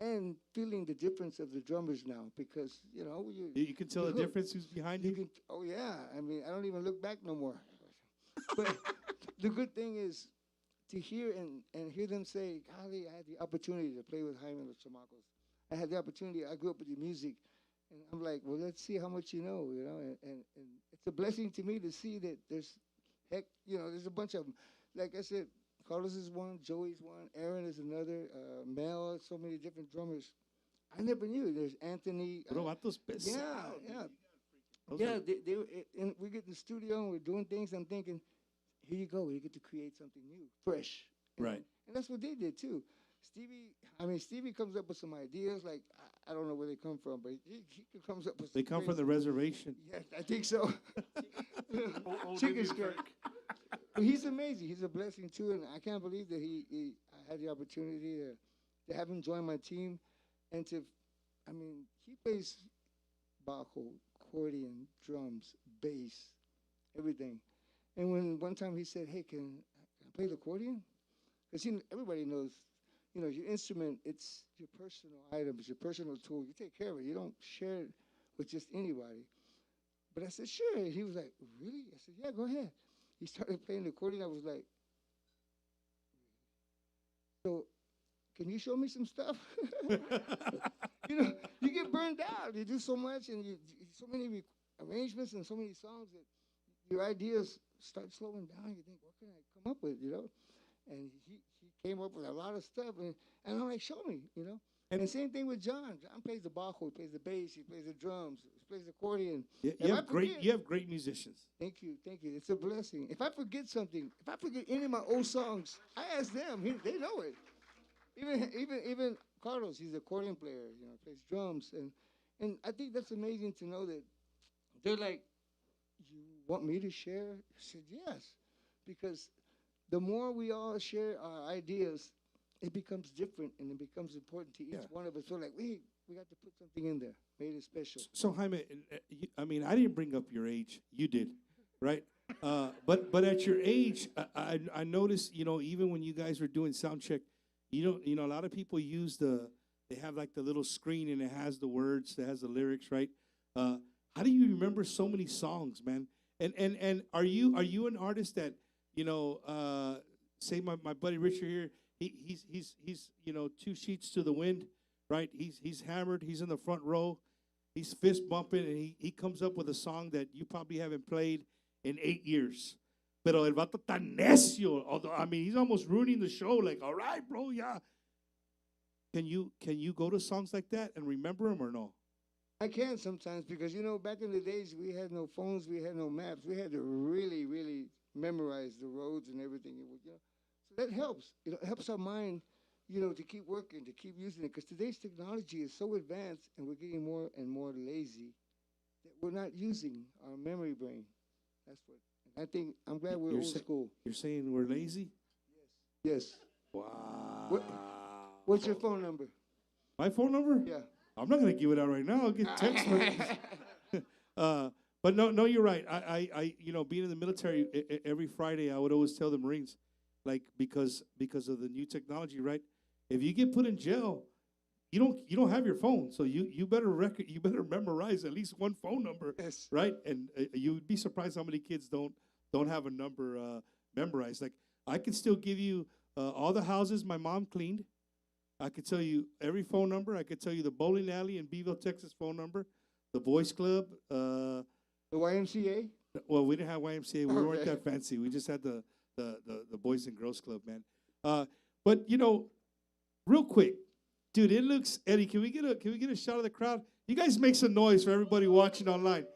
and feeling the difference of the drummers now because You can tell the difference who's behind you. Oh yeah, I mean I don't even look back no more. But the good thing is to hear and hear them say, golly, I had the opportunity to play with Jaime and los Chamacos. I had the opportunity. I grew up with the music. And I'm like, well, let's see how much you know, and it's a blessing to me to see that there's a bunch of them. Like I said, Carlos is one, Joey's one, Aaron is another, Mel, so many different drummers. I never knew. There's Anthony. Yeah. And we get in the studio and we're doing things. I'm thinking, here you go. You get to create something new, fresh. Right. And that's what they did too. Stevie comes up with some ideas. Like I don't know where they come from, but he comes up with. They come from the reservation. Yeah, I think so. Chicken scratch. But he's amazing. He's a blessing too, and I can't believe that I had the opportunity to have him join my team, and he plays bajo, accordion, drums, bass, everything. And when one time he said, "Hey, can I play the accordion?" Because everybody knows, your instrument, it's your personal item, it's your personal tool. You take care of it. You don't share it with just anybody. But I said, sure. And he was like, really? I said, yeah, go ahead. He started playing the accordion. I was like, so can you show me some stuff? You get burned out. You do so much and so many arrangements and so many songs that your ideas start slowing down. You think, what can I come up with, And he came up with a lot of stuff, and I'm like, show me, And the same thing with John. John plays the bajo, he plays the bass, he plays the drums, he plays the accordion. You have great musicians. Thank you. It's a blessing. If I forget something, if I forget any of my old songs, I ask them. They know it. Even Carlos, he's an accordion player, plays drums, and I think that's amazing to know that they're like, you want me to share? I said yes, because the more we all share our ideas, it becomes different and it becomes important to each one of us. So like, we got to put something in there, made it special. So Jaime, I didn't bring up your age. You did, right? But at your age, I noticed, even when you guys were doing sound check, a lot of people they have like the little screen and it has the words, it has the lyrics, right? How do you remember so many songs, man? And are you an artist that, say my buddy Richard here, he's 2 sheets to the wind, right? He's hammered, he's in the front row, he's fist bumping, and he comes up with a song that you probably haven't played in 8 years. Pero el vato tan necio, although, he's almost ruining the show, like, all right, bro, yeah. Can you go to songs like that and remember them or no? I can sometimes because, back in the days, we had no phones, we had no maps. We had to really, really memorize the roads and everything. So that helps. It helps our mind, to keep working, to keep using it. Because today's technology is so advanced, and we're getting more and more lazy that we're not using our memory brain. That's what. I think I'm glad we're old school. You're saying we're lazy? Yes. Wow. What's your phone number? My phone number? Yeah. I'm not gonna give it out right now. I'll get text messages. But no, you're right. I being in the military, every Friday I would always tell the Marines, like because of the new technology, right? If you get put in jail, you don't have your phone, so you better memorize at least one phone number, Yes. right? And you would be surprised how many kids don't have a number memorized. Like I can still give you all the houses my mom cleaned. I could tell you every phone number. I could tell you the bowling alley in Beeville, Texas phone number, the boys club. The YMCA? Well, we didn't have YMCA. We weren't Okay. that fancy. We just had the Boys and Girls Club, man. But real quick, dude, it looks, Eddie. Can we get a shot of the crowd? You guys make some noise for everybody watching online,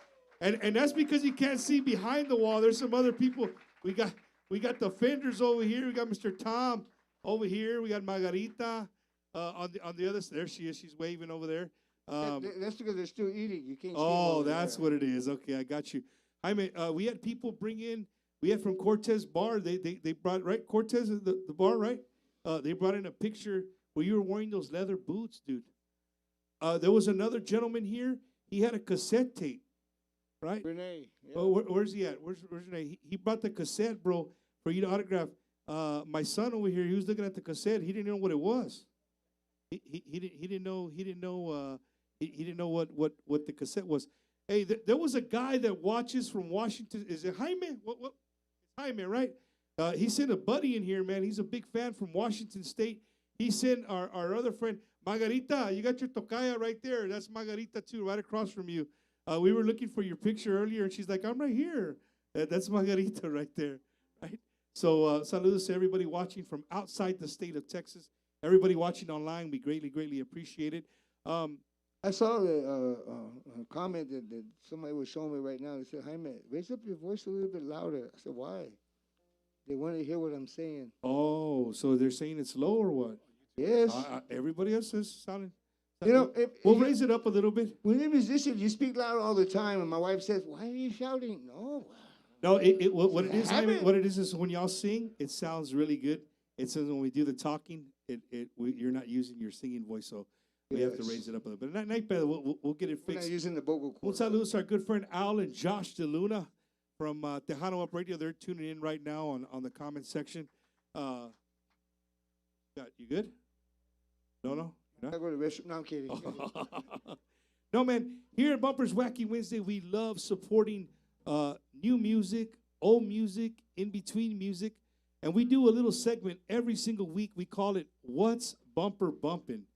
and that's because you can't see behind the wall. There's some other people. We got the Fenders over here. We got Mr. Tom over here. We got Margarita on the other. There she is. She's waving over there. That's because they're still eating. You can't. Oh, that's what it is. Okay, I got you. Jaime, we had people bring in. We had from Cortez Bar. They brought, right, Cortez the bar, right? They brought in a picture where you were wearing those leather boots, dude. There was another gentleman here. He had a cassette tape, right? Renee. Yeah. Oh, where's he at? Where's Renee? He brought the cassette, bro, for you to autograph. My son over here, he was looking at the cassette. He didn't know what it was. He didn't know what the cassette was. Hey, there was a guy that watches from Washington. Is it Jaime? What? Jaime, right? He sent a buddy in here, man. He's a big fan from Washington State. He sent our other friend, Margarita. You got your tocaya right there. That's Margarita, too, right across from you. We were looking for your picture earlier, and she's like, I'm right here. That's Margarita right there, right? So saludos to everybody watching from outside the state of Texas. Everybody watching online, we greatly, greatly appreciate it. I saw a comment that somebody was showing me right now. They said, Jaime, raise up your voice a little bit louder. I said, why? They want to hear what I'm saying. Oh, so they're saying it's low or what? Yes. Everybody else is sounding. We'll raise it up a little bit. When you're a musician, you speak loud all the time, and my wife says, "Why are you shouting?" No. What it is, Jaime, what it is when y'all sing, it sounds really good. It says when we do the talking, you're not using your singing voice, so we have to raise it up a little bit. Not bad. We'll get it We're fixed. not using the vocal Un cord. saludos to our good friend Al and Josh DeLuna from Tejano Up Radio. They're tuning in right now on the comment section. You good? No? I go to the restroom. No, I'm kidding. No, man. Here at Bumpers Wacky Wednesday, we love supporting new music, old music, in-between music. And we do a little segment every single week. We call it What's Bumper Bumpin'?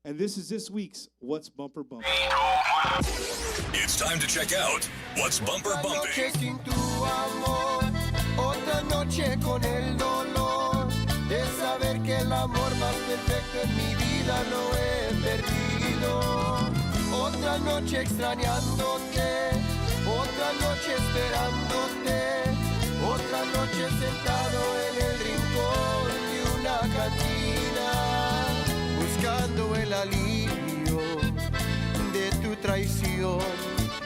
And this is this week's What's Bumper Bumpin'. It's time to check out What's Bumper Otra noche Bumping. sin tu amor, otra noche con el dolor de saber que el amor más perfecto en mi vida lo he perdido. Otra noche extrañándote, otra noche esperándote, otra noche sentado en el rincón de una cantina, buscando el alivio de tu traición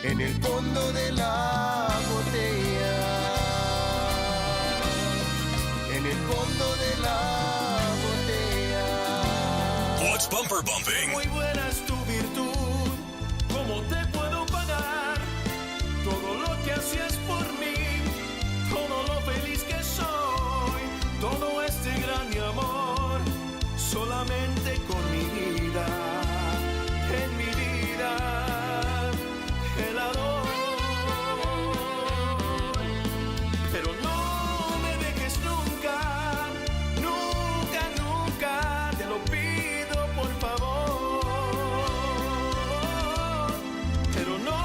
en el fondo de la botella, en el fondo de la botella. What's Bumper Bumping? Muy buena es tu virtud, ¿cómo te puedo pagar? Todo lo que hacías por mí, todo lo feliz que soy, todo este gran amor, solamente con mi vida, en mi vida, el adoro. Pero no me dejes nunca, nunca, nunca, te lo pido por favor. Pero no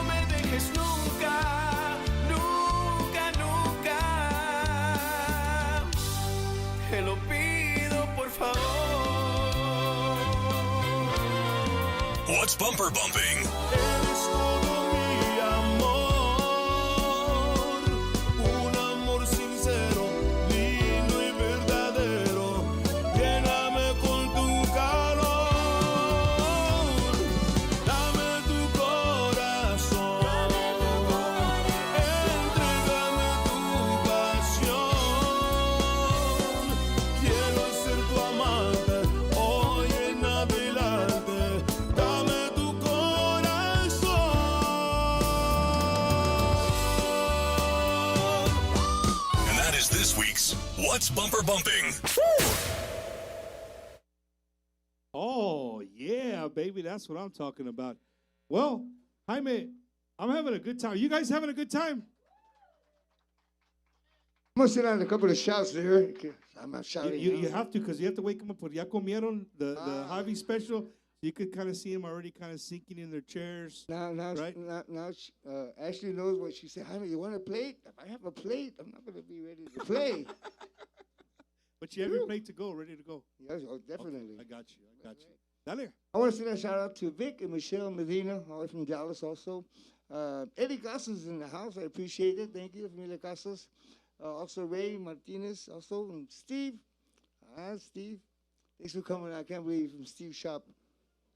me dejes nunca, nunca, nunca, te lo pido por favor. What's Bumper Bumping? Eres todo mi amor, un amor sin What's bumper bumping? Oh, yeah, baby. That's what I'm talking about. Well, Jaime, I'm having a good time. You guys having a good time? I'm gonna sit down a couple of shots there. I'm not shouting. You have to, because you have to wake them up. Ya comieron the Javi special. You could kind of see them already kind of sinking in their chairs. Now, right? now, Ashley knows what she said. Jaime, you want a plate? If I have a plate, I'm not gonna be ready to play. But you have your plate to go, ready to go. Yes, oh, definitely. Okay, I got you. Dale. I want to send a shout out to Vic and Michelle Medina, all the way from Dallas also. Eddie Casas in the house. I appreciate it. Thank you, Familia Casas. Also Ray Martinez, also, and Steve. Steve. Thanks for coming. I can't believe from Steve's shop.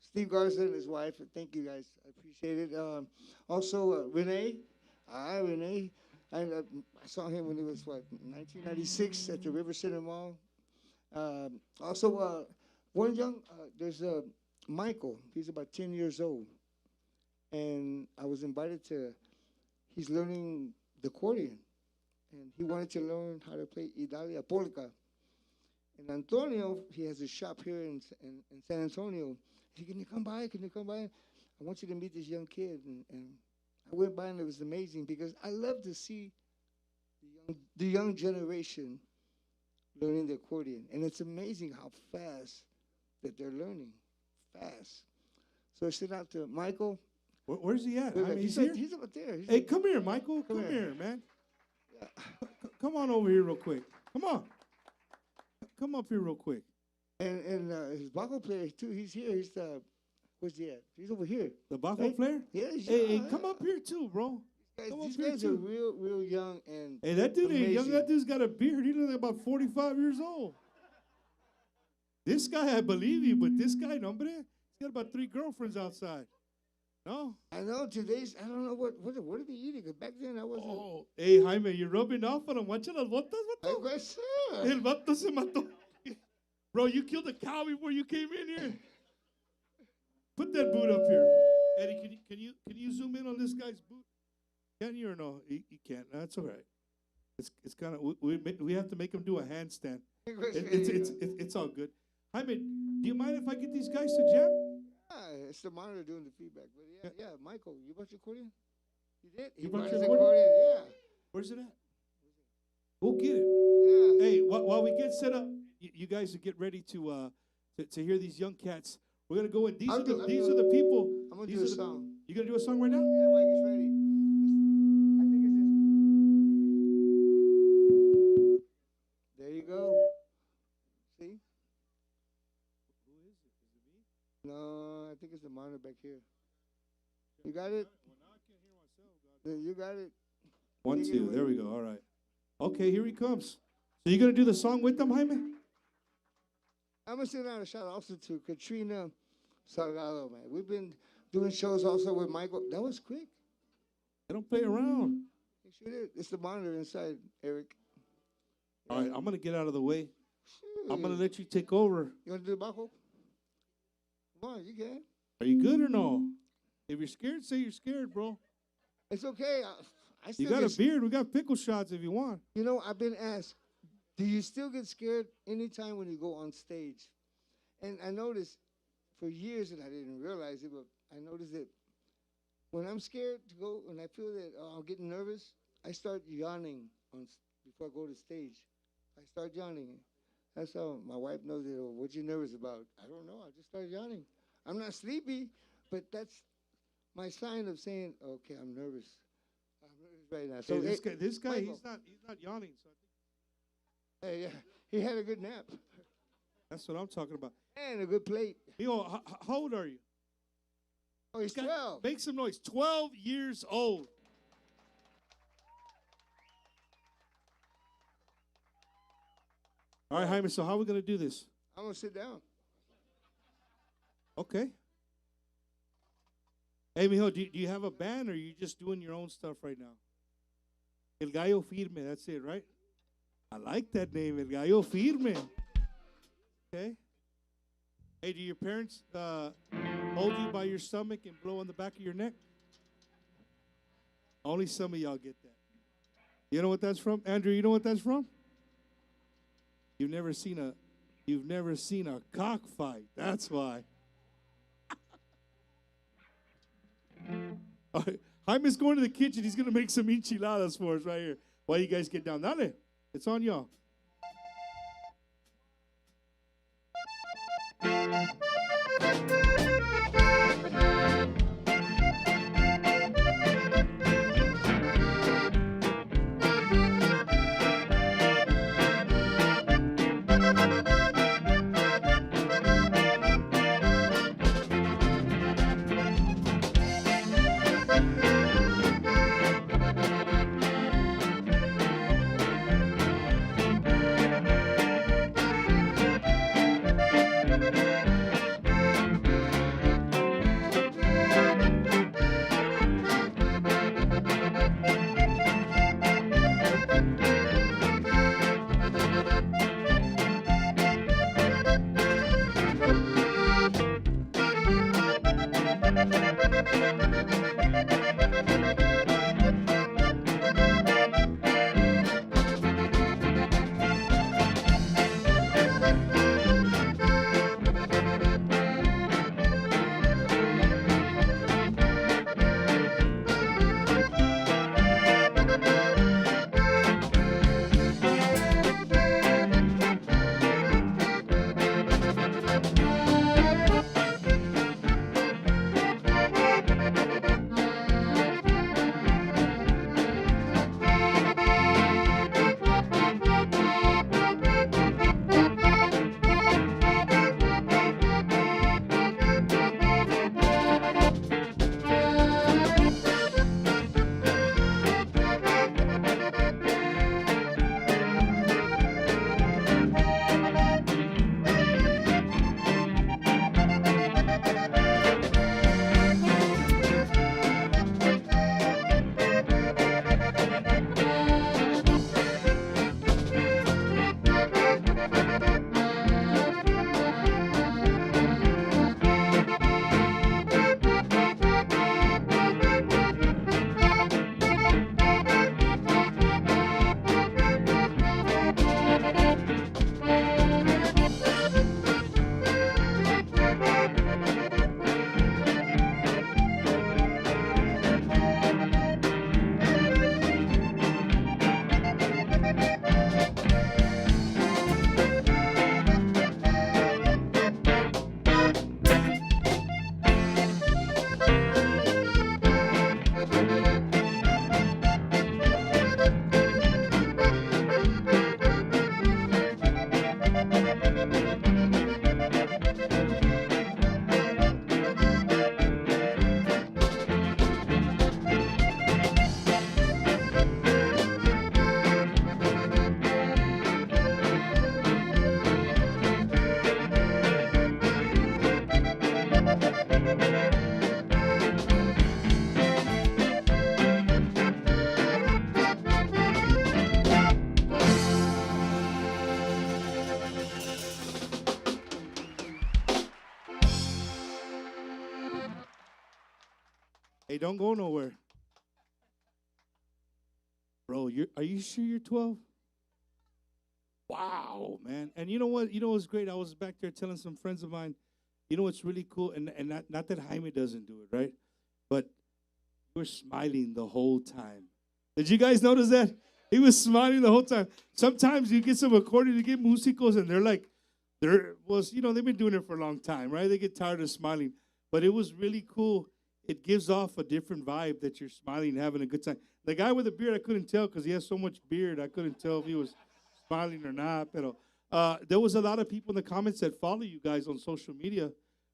Steve Garza and his wife. Thank you, guys. I appreciate it. Also, Renee. Renee. I saw him when he was, 1996 at the River Center Mall. Also, one young, there's Michael. He's about 10 years old. And I was invited to, he's learning the accordion. And he wanted to learn how to play Idalia Polka. And Antonio, he has a shop here in San Antonio. He said, can you come by? Can you come by? I want you to meet this young kid. And I went by and it was amazing because I love to see the young generation learning the accordion. And it's amazing how fast that they're learning. Fast. So I sent out to Michael. Where's he at? He's here? He's up there. Hey, come here, Michael. Come here, man. Yeah. Come on over here real quick. Come on. Come up here real quick. And his bajo player, too, he's here. He's where's he at? He's over here. The bajo player? Yeah. Hey, come up here, too, bro. These guys are real young and hey, that dude ain't young. amazing. That dude's got a beard. He looks like about 45 years old. This guy, I believe you, but this guy, hombre, he's got about 3 girlfriends outside. No? I know today's, I don't know what are they eating? 'Cause back then I wasn't. Oh, hey, Jaime, you're rubbing off on him. Watch las botas, vato. El vato se mató. Bro, you killed a cow before you came in here. Put that boot up here. Eddie, can you zoom in on this guy's boot? Can you or no? You can't. That's all right. It's kind of we have to make him do a handstand. It's all good. Jaime, do you mind if I get these guys to jam? Yeah, it's the monitor doing the feedback. But yeah, Michael, you brought your accordion? You did? You brought his your accordion? Yeah. Where's it at? Go get it. Yeah. Hey, while we get set up, you guys get ready to hear these young cats. We're gonna go in. These are the people. I'm gonna do a song. You gonna do a song right now? Yeah, Mike is ready. I think it's this. There you go. See? Who is it? Is it me? No, I think it's the monitor back here. You got it? Well, now I can't hear myself. You got it. 1, 2. There we go. All right. Okay, here he comes. So you gonna do the song with them, Jaime? I'm gonna send out a shout out also to Katrina Salgado, man. We've been doing shows also with Michael. That was quick. They don't play around. They sure did. It's the monitor inside, Eric. All right, I'm gonna get out of the way. Sure. I'm gonna let you take over. You wanna do the bajo? Come on, you can. Are you good or no? If you're scared, say you're scared, bro. It's okay. I still You got a beard. We got pickle shots if you want. You know, I've been asked, do you still get scared anytime when you go on stage? And I noticed for years, and I didn't realize it, but I noticed that when I'm scared to go, when I feel that I'm getting nervous, I start yawning before I go to stage. I start yawning. That's how my wife knows it. Oh, what you nervous about? I don't know. I just start yawning. I'm not sleepy, but that's my sign of saying, okay, I'm nervous. I'm nervous right now. So hey, this guy, Michael. he's not yawning. So I think Hey, yeah, he had a good nap that's what I'm talking about. and a good plate. Yo, how old are you? Oh, he's 12. Make some noise. 12 years old. All right, Jaime, so how are we going to do this? I'm going to sit down. Okay. Hey, mijo, do you have a band or are you just doing your own stuff right now? El Gallo Firme, that's it, right? I like that name, El Gallo Firme. Okay. Hey, do your parents hold you by your stomach and blow on the back of your neck? Only some of y'all get that. You know what that's from? Andrew, you know what that's from? You've never seen a cockfight. That's why. All right. Jaime's going to the kitchen. He's going to make some enchiladas for us right here. While you guys get down. Dale. It's on y'all. Hey, don't go nowhere. Bro, are you sure you're 12? Wow, man. And you know what? You know what's great? I was back there telling some friends of mine, you know what's really cool? And not that Jaime doesn't do it, right? But you were smiling the whole time. Did you guys notice that? He was smiling the whole time. Sometimes you get some accordion, you get musicos, and they've been doing it for a long time, right? They get tired of smiling. But it was really cool. It gives off a different vibe that you're smiling, having a good time. The guy with the beard, I couldn't tell because he has so much beard. I couldn't tell if he was smiling or not. But there was a lot of people in the comments that follow you guys on social media,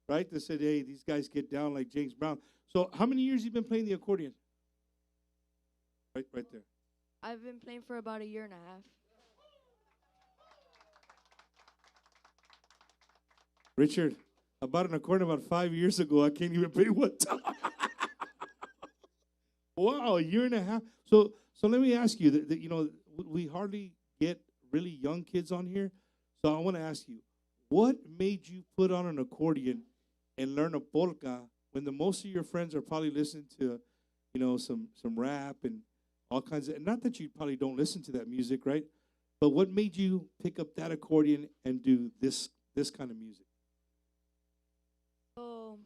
right? That said, hey, these guys get down like James Brown. So how many years have you been playing the accordion? Right there. I've been playing for about 1.5 years. Richard, I bought an accordion about 5 years ago. I can't even play one time. Wow, 1.5 years. So let me ask you, that we hardly get really young kids on here. So I want to ask you, what made you put on an accordion and learn a polka when most of your friends are probably listening to, some rap and all kinds of, and not that you probably don't listen to that music, right? But what made you pick up that accordion and do this kind of music? So,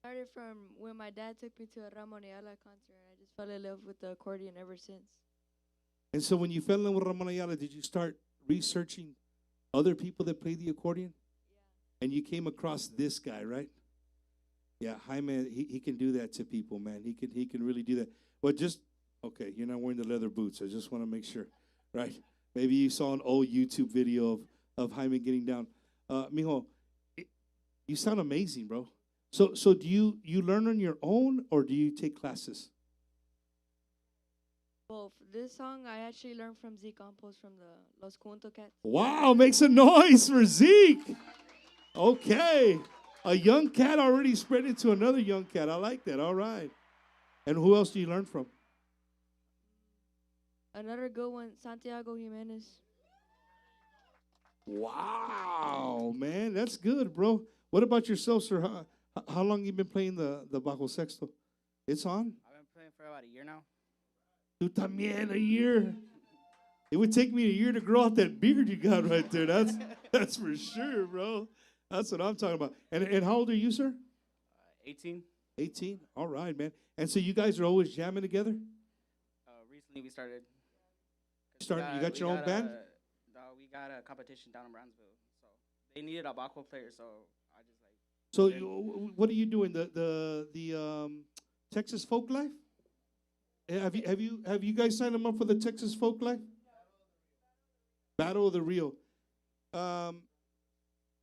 started from when my dad took me to a Ramon Ayala concert, and I just fell in love with the accordion ever since. And so when you fell in love with Ramon Ayala, did you start researching other people that play the accordion? Yeah. And you came across this guy, right? Yeah, Jaime, he can do that to people, man. He can really do that. But just, okay, you're not wearing the leather boots. I just want to make sure, right? Maybe you saw an old YouTube video of Jaime getting down. Mijo, you sound amazing, bro. So do you learn on your own, or do you take classes? Well, for this song, I actually learned from Zeke Campos from the Los Cuento Cats. Wow, make some noise for Zeke. Okay. A young cat already spread into another young cat. I like that. All right. And who else do you learn from? Another good one, Santiago Jimenez. Wow, man. That's good, bro. What about yourself, sir? How long you been playing the bajo sexto? It's on? I've been playing for about a year now. Tú también, a year. It would take me a year to grow out that beard you got right there. That's for sure, bro. That's what I'm talking about. And how old are you, sir? 18. 18? All right, man. And so you guys are always jamming together? Recently we started. You got your own band? We got a competition down in Brownsville. So they needed a bajo player, so I just like. So what are you doing? The Texas Folk Life? Have you guys signed them up for the Texas Folk Life? Battle of the Rio.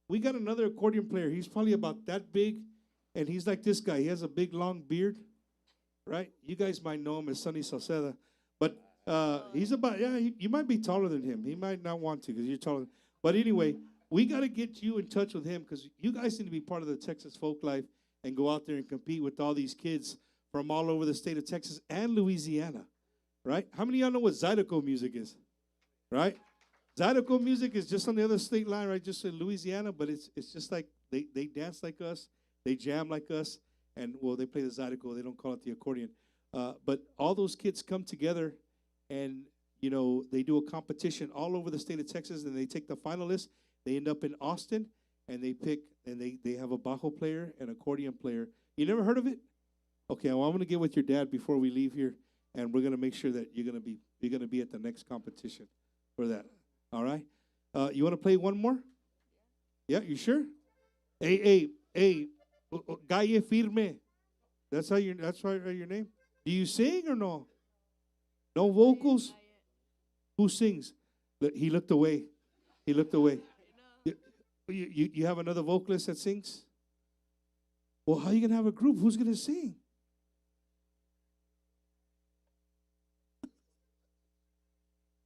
We got another accordion player. He's probably about that big, and he's like this guy. He has a big, long beard, right? You guys might know him as Sonny Sauceda. But he's about, you might be taller than him. He might not want to because you're taller. But anyway, we got to get you in touch with him because you guys need to be part of the Texas Folk Life and go out there and compete with all these kids from all over the state of Texas and Louisiana, right? How many of y'all know what Zydeco music is, right? Zydeco music is just on the other state line, right? Just in Louisiana, but it's just like they dance like us, they jam like us, and well, they play the Zydeco. They don't call it the accordion. But all those kids come together, and you know they do a competition all over the state of Texas, and they take the finalists. They end up in Austin, and they pick, and they have a bajo player and accordion player. You never heard of it? Okay, well, I'm gonna get with your dad before we leave here, and we're gonna make sure that you're gonna be at the next competition for that. All right. You want to play one more? Yeah, you sure? Hey, Galle Firme. That's your name? Do you sing or no? No vocals? Who sings? He looked away. He looked away. You have another vocalist that sings? Well, how are you going to have a group? Who's going to sing?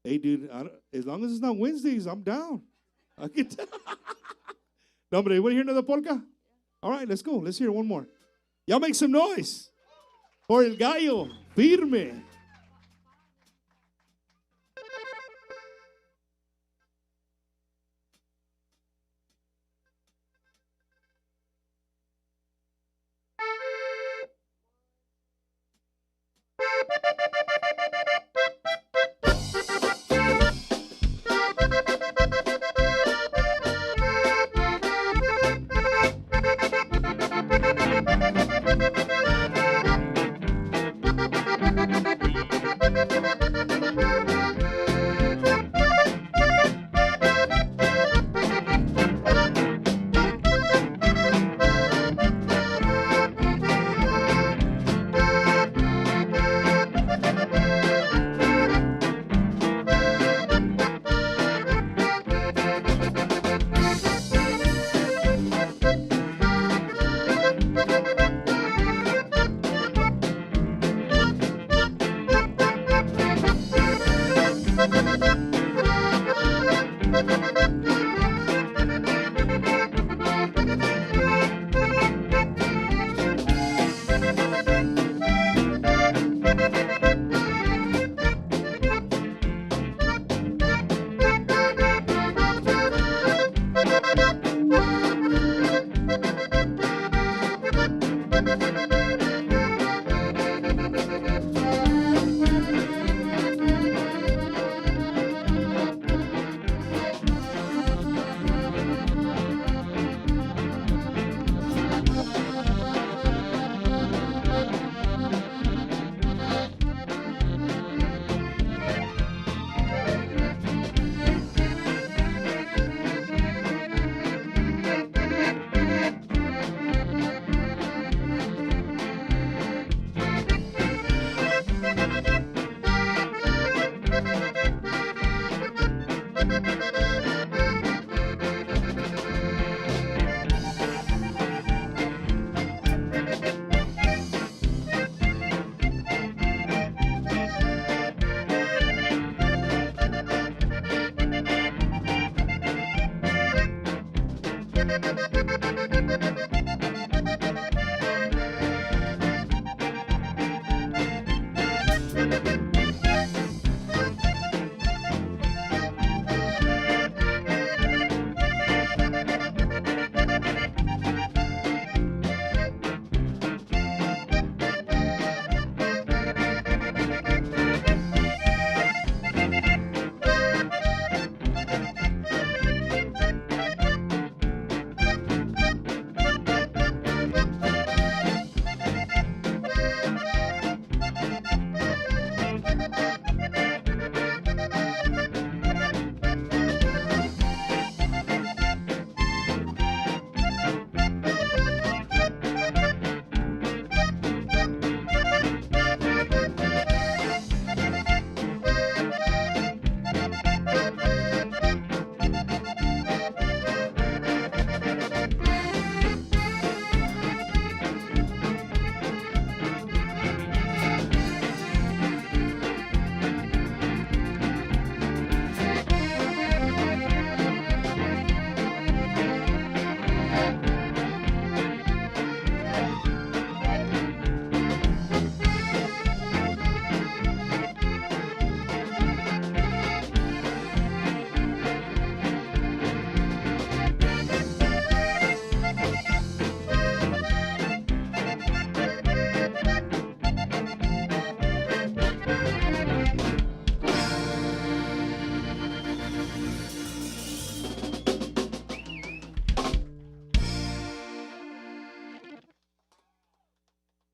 Hey, dude, as long as it's not Wednesdays, I'm down. I get No, but you want to hear another polka? All right, let's go. Let's hear one more. Y'all make some noise for El Gallo Firme.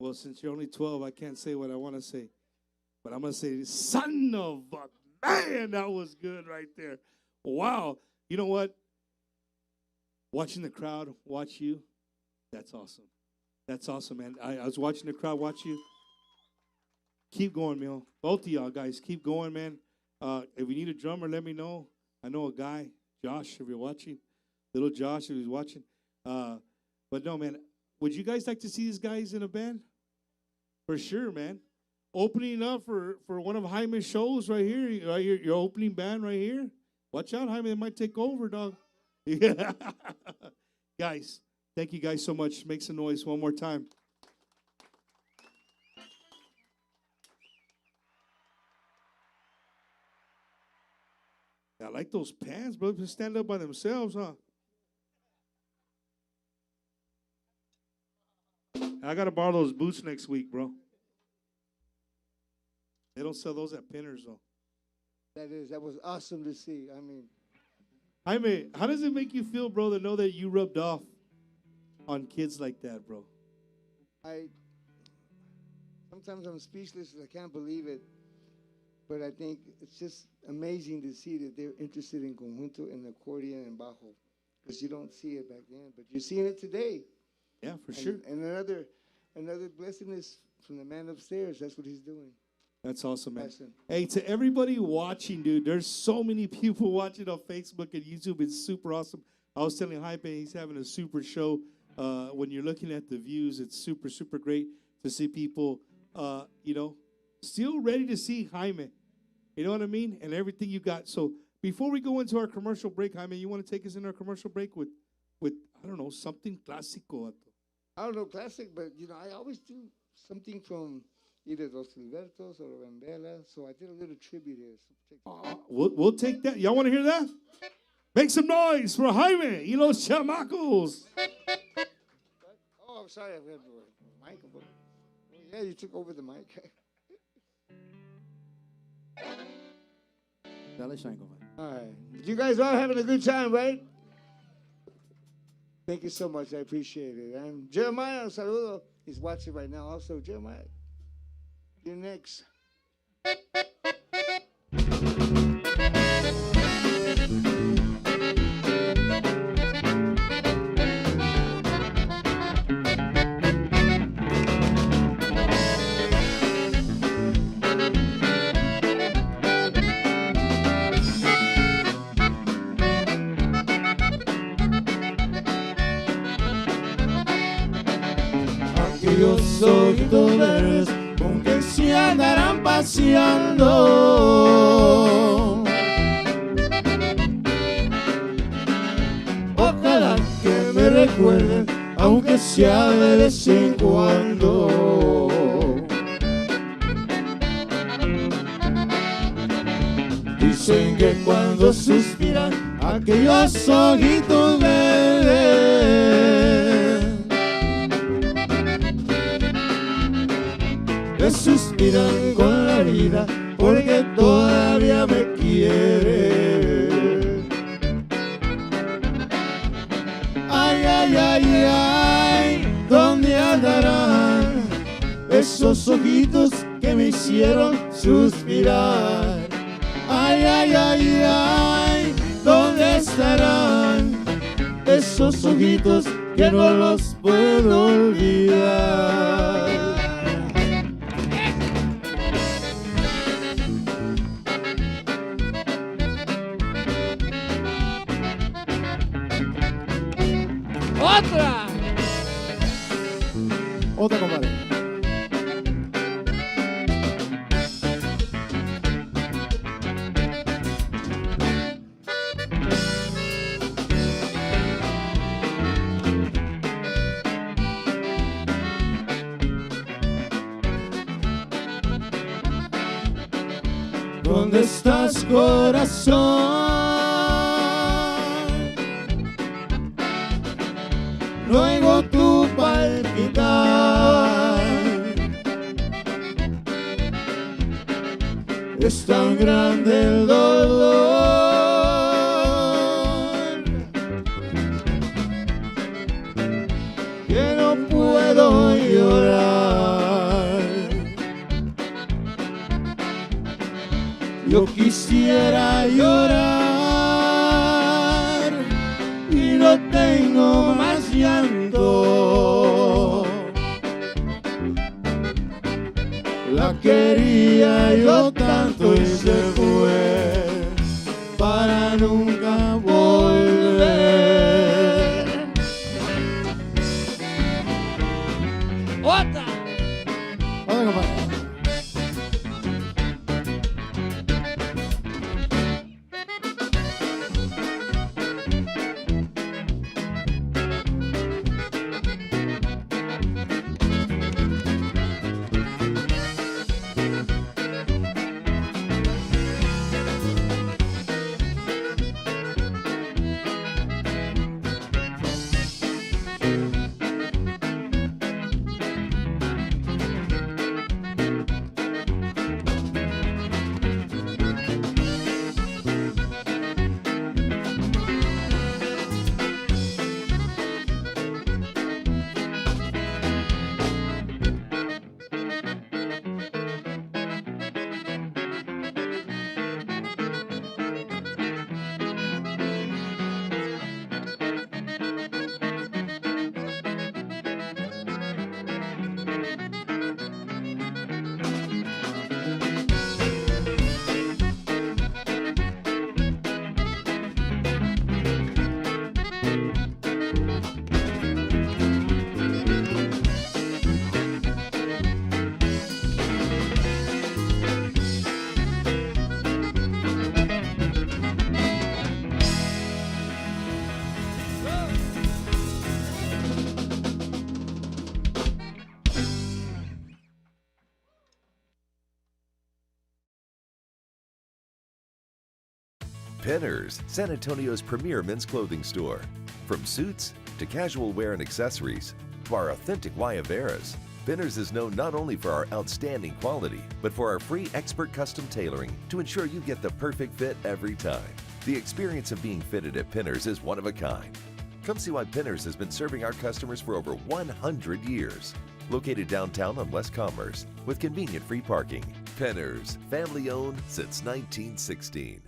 Well, since you're only 12, I can't say what I want to say. But I'm going to say, son of a man, that was good right there. Wow. You know what? Watching the crowd watch you, that's awesome. That's awesome, man. I was watching the crowd watch you. Keep going, Mil. Both of y'all guys, keep going, man. If you need a drummer, let me know. I know a guy, Josh, if you're watching. Little Josh, if he's watching. But no, man. Would you guys like to see these guys in a band? For sure, man. Opening up for one of Jaime's shows right here. Your opening band right here. Watch out, Jaime. They might take over, dog. Yeah. Guys, thank you guys so much. Make some noise one more time. I like those pants, bro. They stand up by themselves, huh? I got to borrow those boots next week, bro. They don't sell those at Pinners, though. That was awesome to see. I mean, Jaime, how does it make you feel, bro, to know that you rubbed off on kids like that, bro? Sometimes I'm speechless. I can't believe it. But I think it's just amazing to see that they're interested in conjunto and accordion and bajo, because you don't see it back then, but you're seeing it today. Yeah, for sure. And another blessing is from the man upstairs. That's what he's doing. That's awesome, man. Awesome. Hey, to everybody watching, dude, there's so many people watching on Facebook and YouTube. It's super awesome. I was telling Hype, he's having a super show. When you're looking at the views, it's super, super great to see people, still ready to see Jaime. You know what I mean? And everything you got. So before we go into our commercial break, Jaime, you want to take us in our commercial break with I don't know, something clásico? I don't know classic, but, I always do something from either Los Gilbertos or Rambela. So I did a little tribute here. So We'll take that. Y'all want to hear that? Make some noise for Jaime y los chamacos. Oh, I'm sorry. I have the mic. Oh, yeah, you took over the mic. Dale shine, compadre. All right. You guys all having a good time, right? Thank you so much. I appreciate it. And Jeremiah, saludo. He's watching right now also. Jeremiah, you're next. Aquellos ojitos verdes con que se andarán paseando. Ojalá que me recuerden, aunque sea de vez en cuando. Dicen que cuando suspiran aquellos ojitos verdes, me suspiran con la vida porque todavía me quiere. Ay, ay, ay, ay, ¿dónde andarán esos ojitos que me hicieron suspirar? Ay, ay, ay, ay, ¿dónde estarán esos ojitos que no los puedo olvidar? Otra, compadre. ¿Dónde estás, corazón? No oigo tu palpitar. Es tan grande el dolor que no puedo llorar. Yo quisiera llorar y no tengo más llanto. La quería yo tanto y se fue para nunca volver. ¡Otra! Oiga, compadre. Pinners, San Antonio's premier men's clothing store. From suits to casual wear and accessories to our authentic Guayaberas, Pinners is known not only for our outstanding quality, but for our free expert custom tailoring to ensure you get the perfect fit every time. The experience of being fitted at Pinners is one of a kind. Come see why Pinners has been serving our customers for over 100 years. Located downtown on West Commerce with convenient free parking. Pinners, family owned since 1916.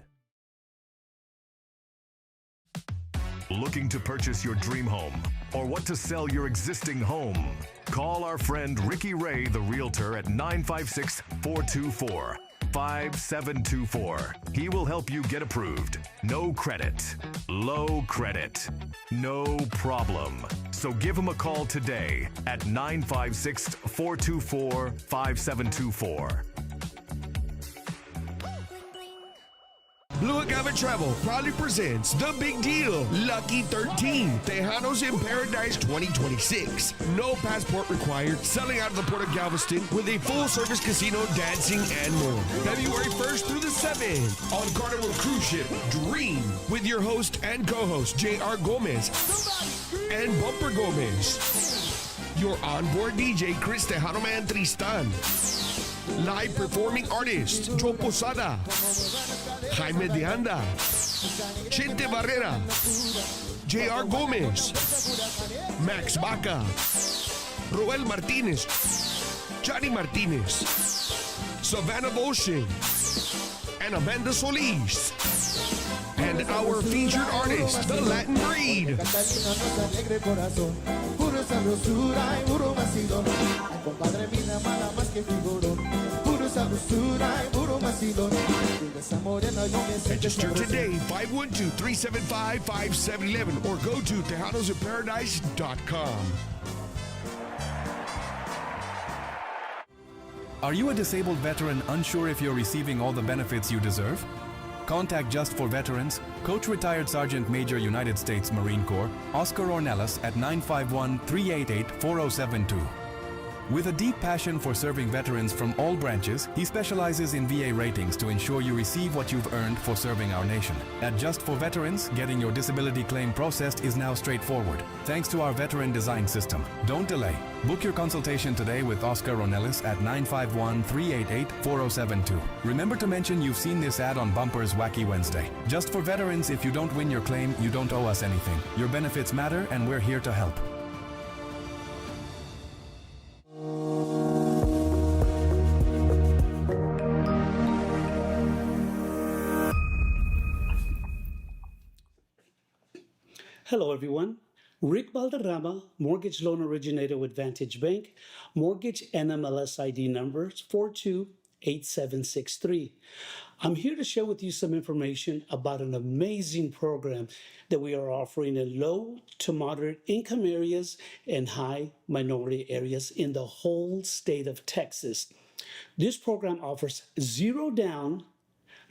Looking to purchase your dream home or what to sell your existing home? Call our friend Ricky Ray, the realtor, at 956-424-5724. He will help you get approved. No credit, low credit, no problem. So give him a call today at 956-424-5724. Blue Agave Travel proudly presents The Big Deal, Lucky 13, Tejanos in Paradise 2026. No passport required, selling out of the Port of Galveston with a full-service casino, dancing, and more. February 1st through the 7th on Carnival Cruise Ship Dream with your host and co-host, J.R. Gomez and Bumper Gomez. Your onboard DJ, Chris Tejano Man Tristan. Live performing artists, Joe Posada, Jaime DeAnda, Chente Barrera, J.R. Gomez, Max Baca, Roel Martinez, Johnny Martinez, Savannah Ocean, and Amanda Solis. And our featured artist, The Latin Breed. Register today, 512-375-5711, or go to TejanosInParadise.com. Are you a disabled veteran unsure if you're receiving all the benefits you deserve? Contact Just for Veterans, Coach Retired Sergeant Major United States Marine Corps, Oscar Ornelas at 951-388-4072. With a deep passion for serving veterans from all branches, he specializes in VA ratings to ensure you receive what you've earned for serving our nation. At Just for Veterans, getting your disability claim processed is now straightforward, thanks to our veteran design system. Don't delay. Book your consultation today with Oscar Ornelas at 951-388-4072. Remember to mention you've seen this ad on Bumper's Wacky Wednesday. Just for Veterans, if you don't win your claim, you don't owe us anything. Your benefits matter, and we're here to help. Hello, everyone. Rick Valderrama, mortgage loan originator with Vantage Bank, mortgage NMLS ID numbers 428763. I'm here to share with you some information about an amazing program that we are offering in low to moderate income areas and high minority areas in the whole state of Texas. This program offers zero down,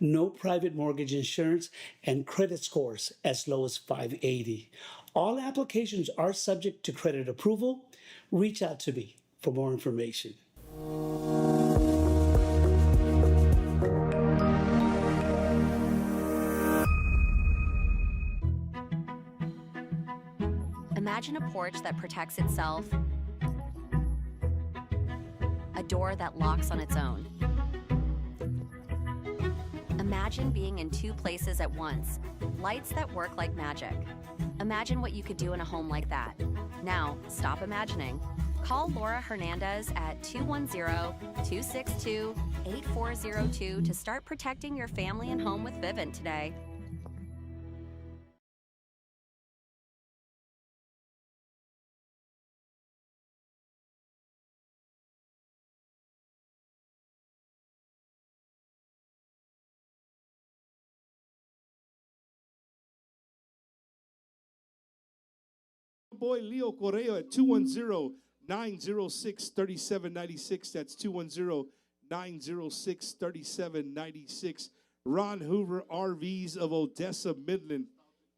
no private mortgage insurance, and credit scores as low as 580. All applications are subject to credit approval. Reach out to me for more information. Imagine a porch that protects itself, a door that locks on its own. Imagine being in two places at once, lights that work like magic. Imagine what you could do in a home like that. Now, stop imagining. Call Laura Hernandez at 210-262-8402 to start protecting your family and home with Vivint today. Boy Leo Correa at 210-906-3796. That's 210-906-3796. Ron Hoover RVs of Odessa, Midland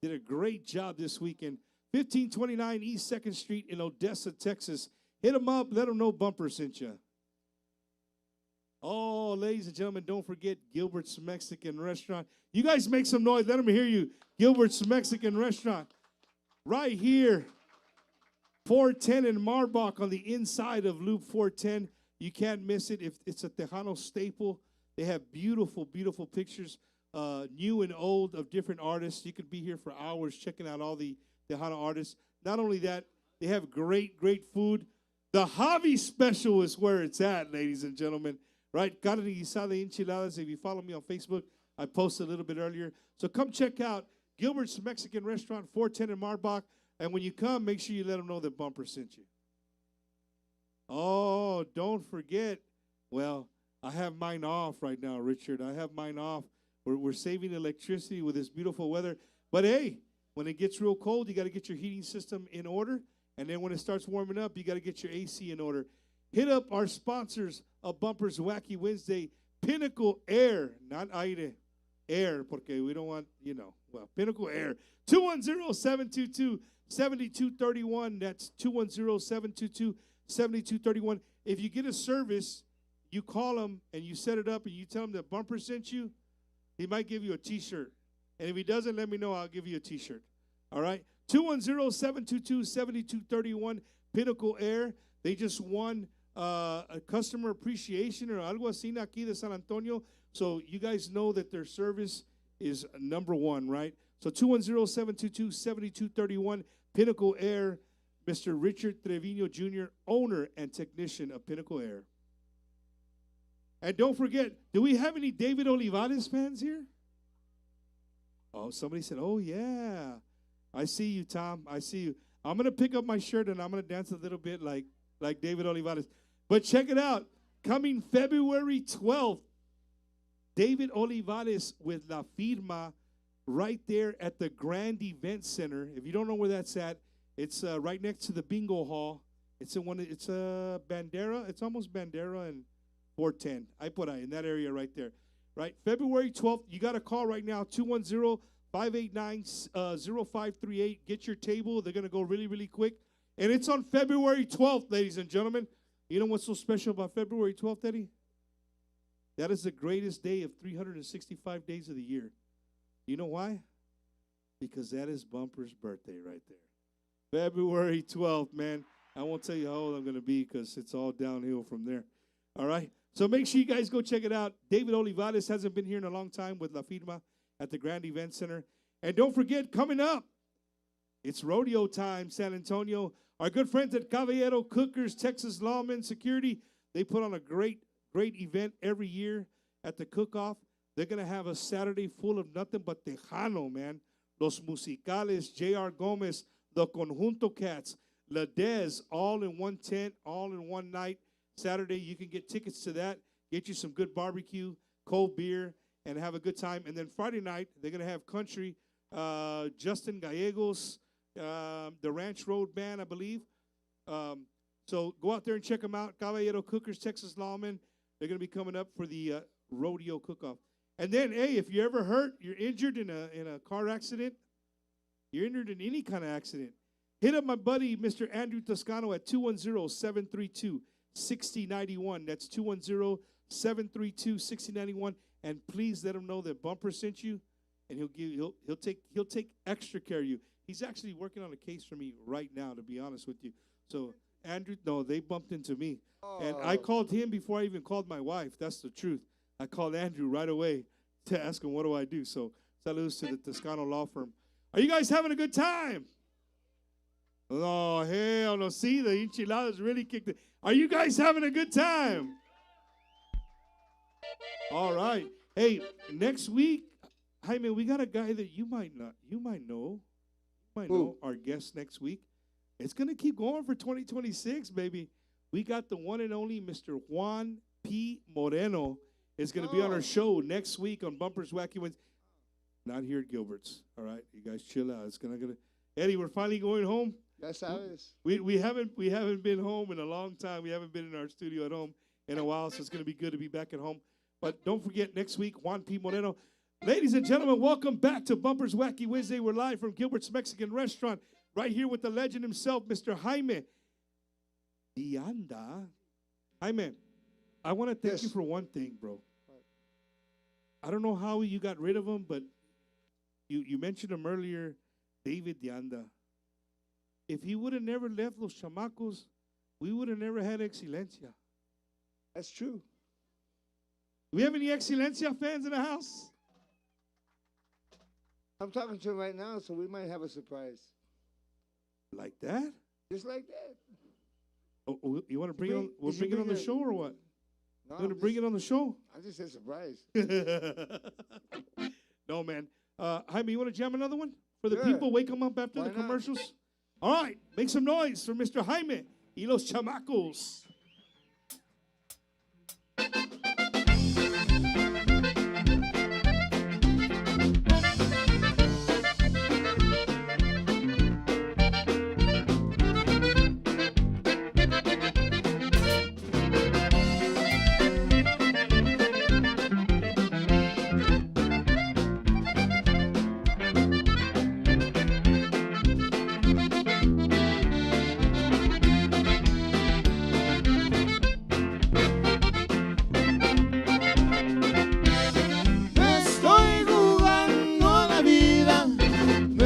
did a great job this weekend. 1529 East 2nd Street in Odessa, Texas. Hit them up. Let them know Bumper sent you. Oh, ladies and gentlemen, don't forget Gilbert's Mexican Restaurant. You guys make some noise. Let them hear you. Gilbert's Mexican Restaurant. Right here. 410 in Marbach on the inside of Loop 410. You can't miss it. If it's a Tejano staple, they have beautiful, beautiful pictures, new and old, of different artists. You could be here for hours checking out all the Tejano artists. Not only that, they have great, great food. The Javi special is where it's at, ladies and gentlemen. Right? Carne guisada enchiladas. If you follow me on Facebook, I posted a little bit earlier. So come check out Gilbert's Mexican Restaurant, 410 in Marbach. And when you come, make sure you let them know that Bumper sent you. Oh, don't forget. Well, I have mine off right now, Richard. I have mine off. We're saving electricity with this beautiful weather. But hey, when it gets real cold, you got to get your heating system in order. And then when it starts warming up, you got to get your AC in order. Hit up our sponsors of Bumper's Wacky Wednesday, Pinnacle Air, not Aire, Air, porque we don't want, well, Pinnacle Air. 210-722-7231. That's 210-722-7231. If you get a service, you call them and you set it up and you tell them that Bumper sent you, he might give you a T-shirt. And if he doesn't, let me know. I'll give you a T-shirt. All right? 210-722-7231, Pinnacle Air. They just won a customer appreciation or algo así aquí de San Antonio. So you guys know that their service is number one, right? So 210-722-7231, Pinnacle Air, Mr. Richard Trevino Jr., owner and technician of Pinnacle Air. And don't forget, do we have any David Olivares fans here? Oh, somebody said, oh, yeah. I see you, Tom. I see you. I'm going to pick up my shirt and I'm going to dance a little bit like David Olivares. But check it out. Coming February 12th, David Olivares with La Firma right there at the Grand Event Center. If you don't know where that's at, it's right next to the bingo hall. It's a Bandera. It's almost Bandera and 410. I put in that area right there. Right? February 12th, you got to call right now, 210-589-0538. Get your table. They're going to go really, really quick. And it's on February 12th, ladies and gentlemen. You know what's so special about February 12th, Eddie? That is the greatest day of 365 days of the year. You know why? Because that is Bumper's birthday right there. February 12th, man. I won't tell you how old I'm going to be because it's all downhill from there. All right? So make sure you guys go check it out. David Olivares hasn't been here in a long time with La Firma at the Grand Event Center. And don't forget, coming up, it's rodeo time, San Antonio. Our good friends at Caballero Cookers, Texas Lawmen Security, they put on a great event every year at the cook-off. They're going to have a Saturday full of nothing but Tejano, man. Los Musicales, J.R. Gomez, the Conjunto Cats, La Dez, all in one tent, all in one night. Saturday, you can get tickets to that, get you some good barbecue, cold beer, and have a good time. And then Friday night, they're going to have country, Justin Gallegos, the Ranch Road Band, I believe. So go out there and check them out. Caballero Cookers, Texas Lawmen. They're going to be coming up for the rodeo cook-off. And then, hey, if you're ever hurt, you're injured in a car accident, you're injured in any kind of accident, hit up my buddy, Mr. Andrew Toscano, at 210-732-6091. That's 210-732-6091. And please let him know that Bumper sent you, and he'll take extra care of you. He's actually working on a case for me right now, to be honest with you. So, Andrew, no, they bumped into me. And I called him before I even called my wife. That's the truth. I called Andrew right away to ask him, what do I do? So, saludos to the Toscano Law Firm. Are you guys having a good time? Oh, hell no. See, the enchiladas really kicked it. Are you guys having a good time? All right. Hey, next week, Jaime, we got a guy that you might know. Our guest next week. It's going to keep going for 2026, baby. We got the one and only Mr. Juan P. Moreno is going to be on our show next week on Bumper's Wacky Wednesday. Not here at Gilbert's. All right, you guys chill out. It's gonna. Eddie, we're finally going home. That's how it is. We haven't been home in a long time. We haven't been in our studio at home in a while, so it's gonna be good to be back at home. But don't forget, next week, Juan P. Moreno. Ladies and gentlemen, welcome back to Bumper's Wacky Wednesday. We're live from Gilbert's Mexican Restaurant, right here with the legend himself, Mr. Jaime De Anda. Jaime, I want to thank you for one thing, bro. I don't know how you got rid of him, but you mentioned him earlier, David De Anda. If he would have never left Los Chamacos, we would have never had Excelencia. That's true. Do we have any Excelencia fans in the house? I'm talking to him right now, so we might have a surprise. Like that? Just like that. Oh, you want to bring it on? We'll bring it on the show or what? No, you want to bring it on the show? I just said surprise. No, man. Jaime, you want to jam another one for the people? Wake them up after the commercials. All right, make some noise for Mr. Jaime y los Chamacos.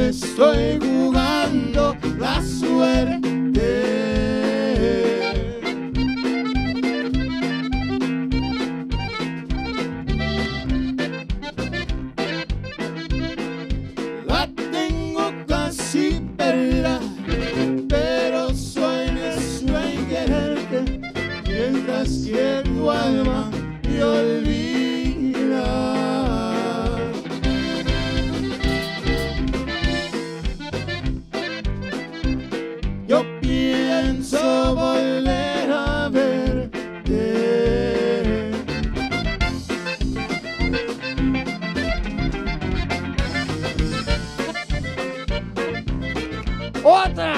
Estoy jugando la suerte. La tengo casi perdida, pero soy necio en quererte, mientras que tu alma me olvida. Yo pienso volver a verte. ¡Otra!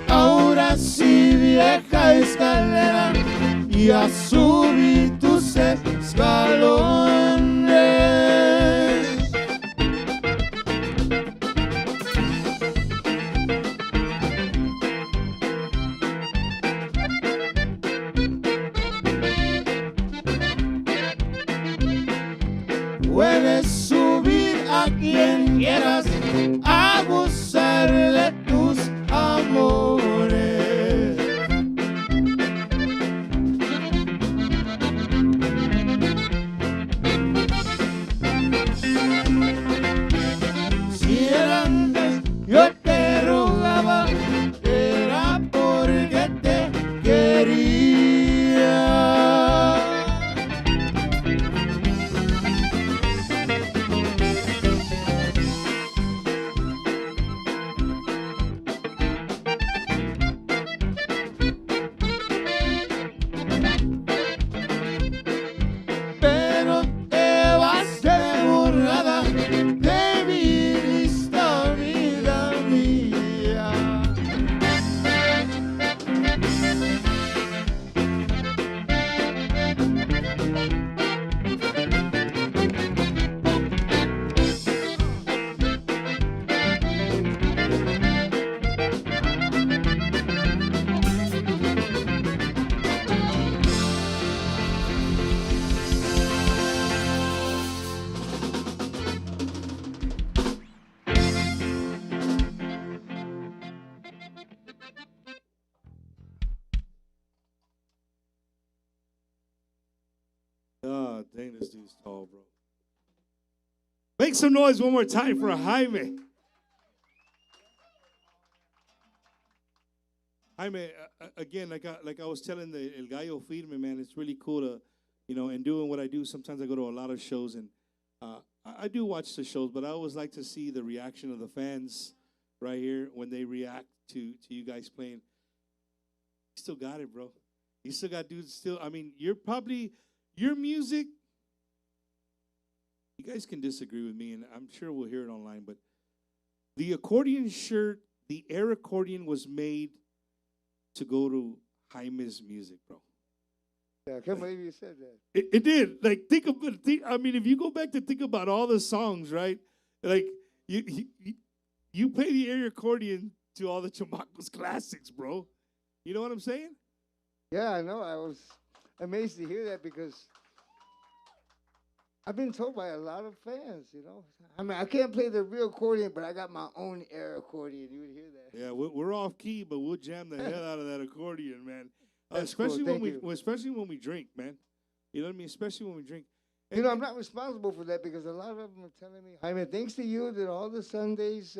Ahora sí, vieja escalera, ya subí tus los escalones. Puedes subir a quien quieras a gozar de tus amores. Si era antes yo te rogaba, era porque te quería. Pero te vas de borrada de mi lista, vida mía. Oh, dang, this dude's tall, bro. Make some noise one more time for Jaime. Jaime, again, like I was telling the El Gallo Firme, man, it's really cool to, and doing what I do. Sometimes I go to a lot of shows, and I do watch the shows, but I always like to see the reaction of the fans right here when they react to you guys playing. You still got it, bro. You still got dudes still. I mean, your music, you guys can disagree with me, and I'm sure we'll hear it online, but the accordion shirt, the air accordion was made to go to Jaime's music, bro. Yeah, I can't believe you said that. It did. Like, I mean, if you go back to think about all the songs, right? Like, you play the air accordion to all the Chamacos classics, bro. You know what I'm saying? Yeah, I know. I was amazed to hear that because I've been told by a lot of fans, I mean, I can't play the real accordion, but I got my own air accordion. You would hear that. Yeah, we're off key, but we'll jam the hell out of that accordion, man. That's Especially cool. especially when we drink, man. You know what I mean? Especially when we drink. I'm not responsible for that because a lot of them are telling me, Jaime, thanks to you that all the Sundays,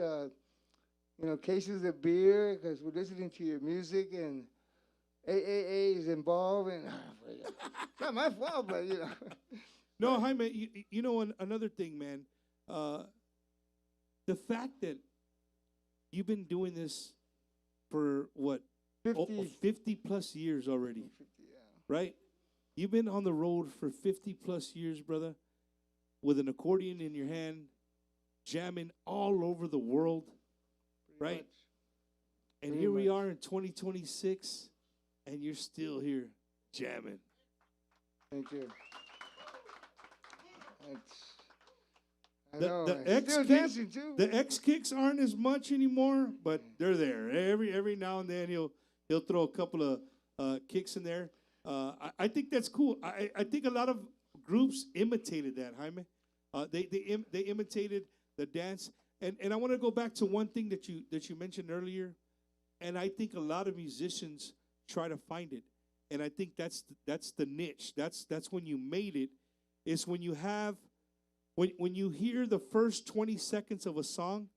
cases of beer because we're listening to your music and AAA is involved, and not my fault, but No, Jaime, another thing, man. The fact that you've been doing this for what? 50 plus years already. 50, yeah. Right? You've been on the road for 50 plus years, brother, with an accordion in your hand, jamming all over the world. Right? Much. And Pretty here we much. are in 2026, and you're still here jamming. Thank you. I The know. X Still kick- dancing too. The X kicks aren't as much anymore, but they're there. Every now and then he'll throw a couple of kicks in there. I think that's cool. I think a lot of groups imitated that, Jaime. They imitated the dance, and I want to go back to one thing that you mentioned earlier, and I think a lot of musicians try to find it, and I think that's the niche. That's when you made it. Is when you have. When you hear the first 20 seconds of a song,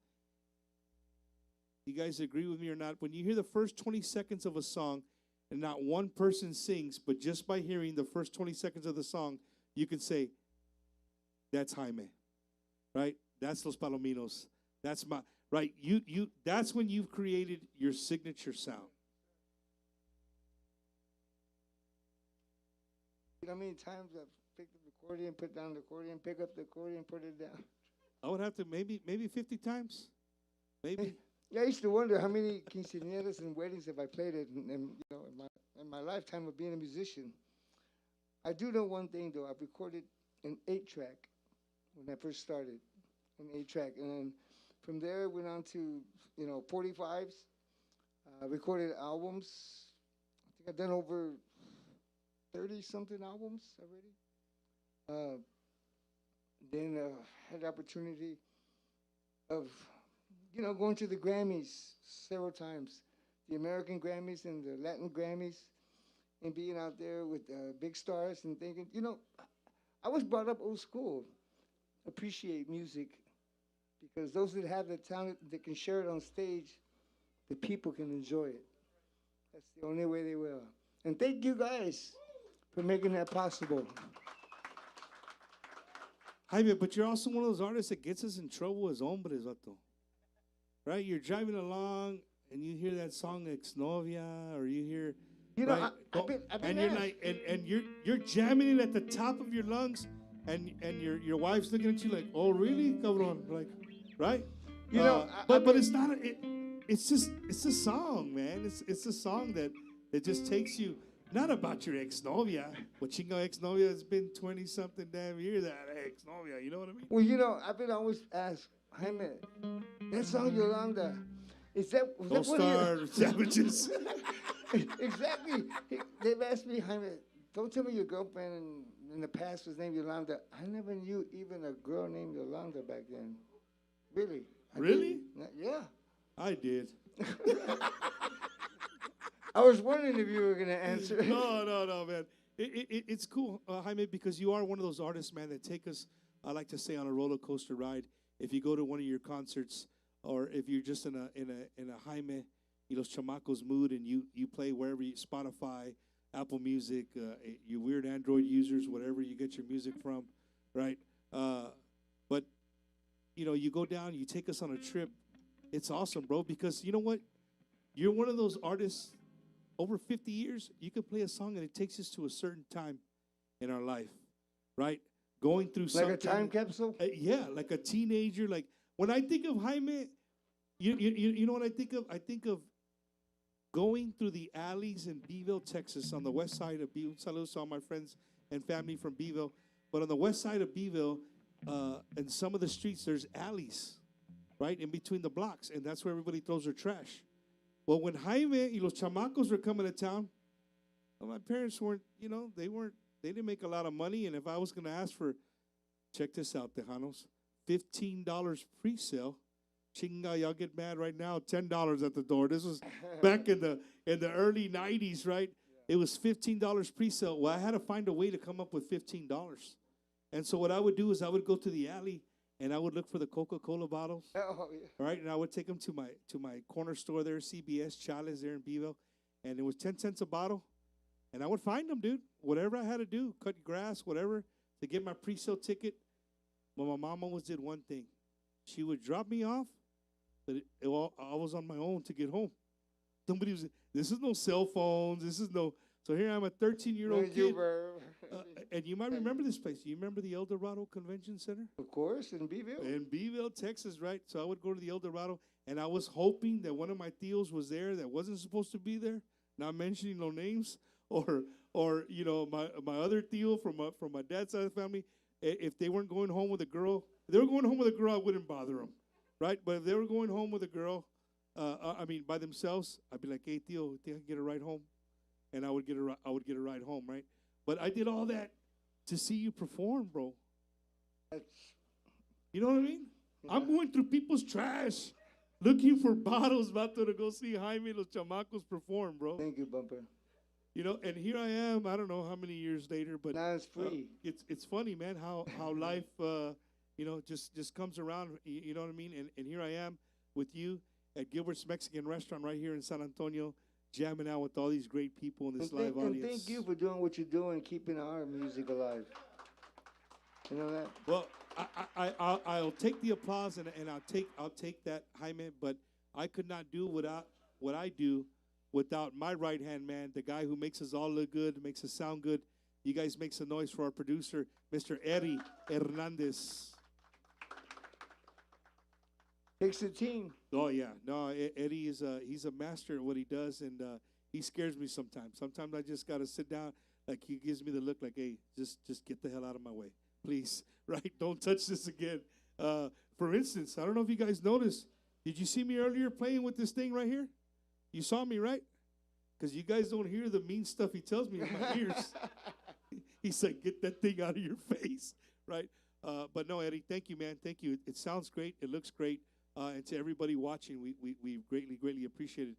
you guys agree with me or not? When you hear the first 20 seconds of a song and not one person sings, but just by hearing the first 20 seconds of the song, you can say, that's Jaime, right? That's Los Palominos. That's my, right? That's when you've created your signature sound. You know how many times I've picked up the accordion, put down the accordion, pick up the accordion, put it down? I would have to maybe 50 times, maybe. Yeah, I used to wonder how many quinceañeras and weddings have I played in my lifetime of being a musician. I do know one thing though. I've recorded an 8-track when I first started, an 8-track, and then from there went on to 45s. Recorded albums. I think I've done over 30 something albums already. Then had the opportunity of going to the Grammys several times, the American Grammys and the Latin Grammys, and being out there with big stars and thinking, I was brought up old school. Appreciate music, because those that have the talent that can share it on stage, the people can enjoy it. That's the only way they will. And thank you guys for making that possible. Jaime, but you're also one of those artists that gets us in trouble as hombres, vato. Right? You're driving along and you hear that song Exnovia, or you hear, right? I've been and you're like, and you're jamming it at the top of your lungs, and your wife's looking at you like, oh really, cabrón, like, right? But it's not. It's a song, man. It's a song that just takes you. Not about your ex-novia. Well, chingo ex-novia has been 20-something damn years, that ex-novia, you know what I mean? Well, I've been always asked, Jaime, that song Yolanda, is that Don't start savages. Exactly. They've asked me, Jaime, don't tell me your girlfriend in the past was named Yolanda. I never knew even a girl named Yolanda back then. Really? Really? Yeah. I did. I was wondering if you were going to answer. No, man. It's cool, Jaime, because you are one of those artists, man, that take us, I like to say, on a roller coaster ride. If you go to one of your concerts, or if you're just in a Jaime y los Chamacos mood, and you play wherever Spotify, Apple Music, you weird Android users, whatever you get your music from, right? But you go down, you take us on a trip. It's awesome, bro, because you know what? You're one of those artists. Over 50 years, you can play a song and it takes us to a certain time in our life, right? Going through something. Like a time capsule? Yeah, like a teenager. Like when I think of Jaime, you know what I think of? I think of going through the alleys in Beeville, Texas, on the west side of Beeville. Saludos to all my friends and family from Beeville. But on the west side of Beeville, in some of the streets, there's alleys, right, in between the blocks, and that's where everybody throws their trash. Well, when Jaime y los Chamacos were coming to town, well, my parents weren't, they didn't make a lot of money. And if I was going to ask for, check this out, Tejanos, $15 pre-sale, chinga, y'all get mad right now, $10 at the door. This was back in the early 90s, right? Yeah. It was $15 pre-sale. Well, I had to find a way to come up with $15. And so what I would do is I would go to the alley, and I would look for the Coca-Cola bottles, right? And I would take them to my corner store there, CBS Chales there in Beeville, and it was 10 cents a bottle. And I would find them, dude. Whatever I had to do, cut grass, whatever, to get my pre-sale ticket. Well, my mom always did one thing. She would drop me off, but I was on my own to get home. This is no cell phones. This is no. So here I'm a 13-year-old kid. And you might remember this place. You remember the El Dorado Convention Center? Of course, in Beeville. In Beeville, Texas, right? So I would go to the El Dorado, and I was hoping that one of my tios was there that wasn't supposed to be there. Not mentioning no names, or my other tio from my dad's side of the family. If they weren't going home with a girl, if they were going home with a girl, I wouldn't bother them, right? But if they were going home with a girl, by themselves, I'd be like, "Hey, tio, think I can get a ride home?" And I would get a ride home, right? But I did all that to see you perform, bro. You know what I mean? Yeah. I'm going through people's trash, looking for bottles, vato, to go see Jaime Los Chamacos perform, bro. Thank you, Bumper. And here I am. I don't know how many years later, but now it's free. It's funny, man, how life, just comes around. You know what I mean? And here I am with you at Gilbert's Mexican Restaurant right here in San Antonio, jamming out with all these great people in this live audience. And thank you for doing what you're doing, keeping our music alive. You know that? Well, I'll take the applause and I'll take that, Jaime. But I could not do what I do without my right hand man, the guy who makes us all look good, makes us sound good. You guys make some noise for our producer, Mr. Eddie Hernandez. Takes a team. Oh yeah, no, Eddie he's a master at what he does, and he scares me sometimes. Sometimes I just gotta sit down, Like he gives me the look like, hey, just get the hell out of my way, please. Right? Don't touch this again. For instance, I don't know if you guys noticed. Did you see me earlier playing with this thing right here? You saw me, right? Because you guys don't hear the mean stuff he tells me in my ears. He said, get that thing out of your face, right? But no, Eddie, thank you, man. Thank you. It sounds great. It looks great. And to everybody watching, we greatly appreciate it.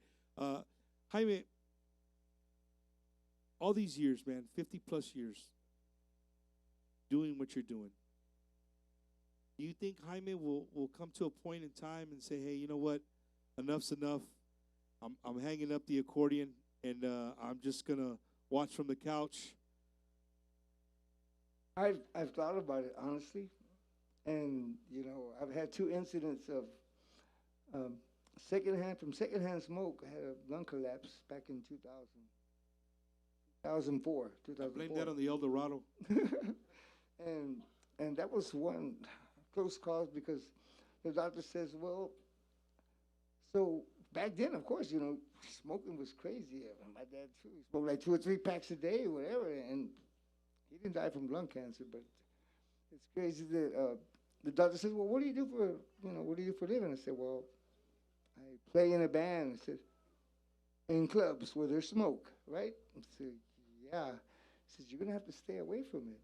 Jaime, all these years, man, 50-plus years, doing what you're doing, do you think Jaime will come to a point in time and say, hey, you know what? Enough's enough. I'm hanging up the accordion, and I'm just going to watch from the couch? I've thought about it, honestly. And, you know, I've had 2 incidents of secondhand smoke. I had a lung collapse back in 2004. I blame that on the El Dorado. and that was one close cause because the doctor says, well, so back then, of course, you know, smoking was crazy. My dad, too, he smoked like 2 or 3 packs a day or whatever, and he didn't die from lung cancer, but it's crazy that the doctor says, well, what do you do for a living? I said, well, I play in a band. I said, in clubs where there's smoke, right? I said, yeah. He says, you're going to have to stay away from it.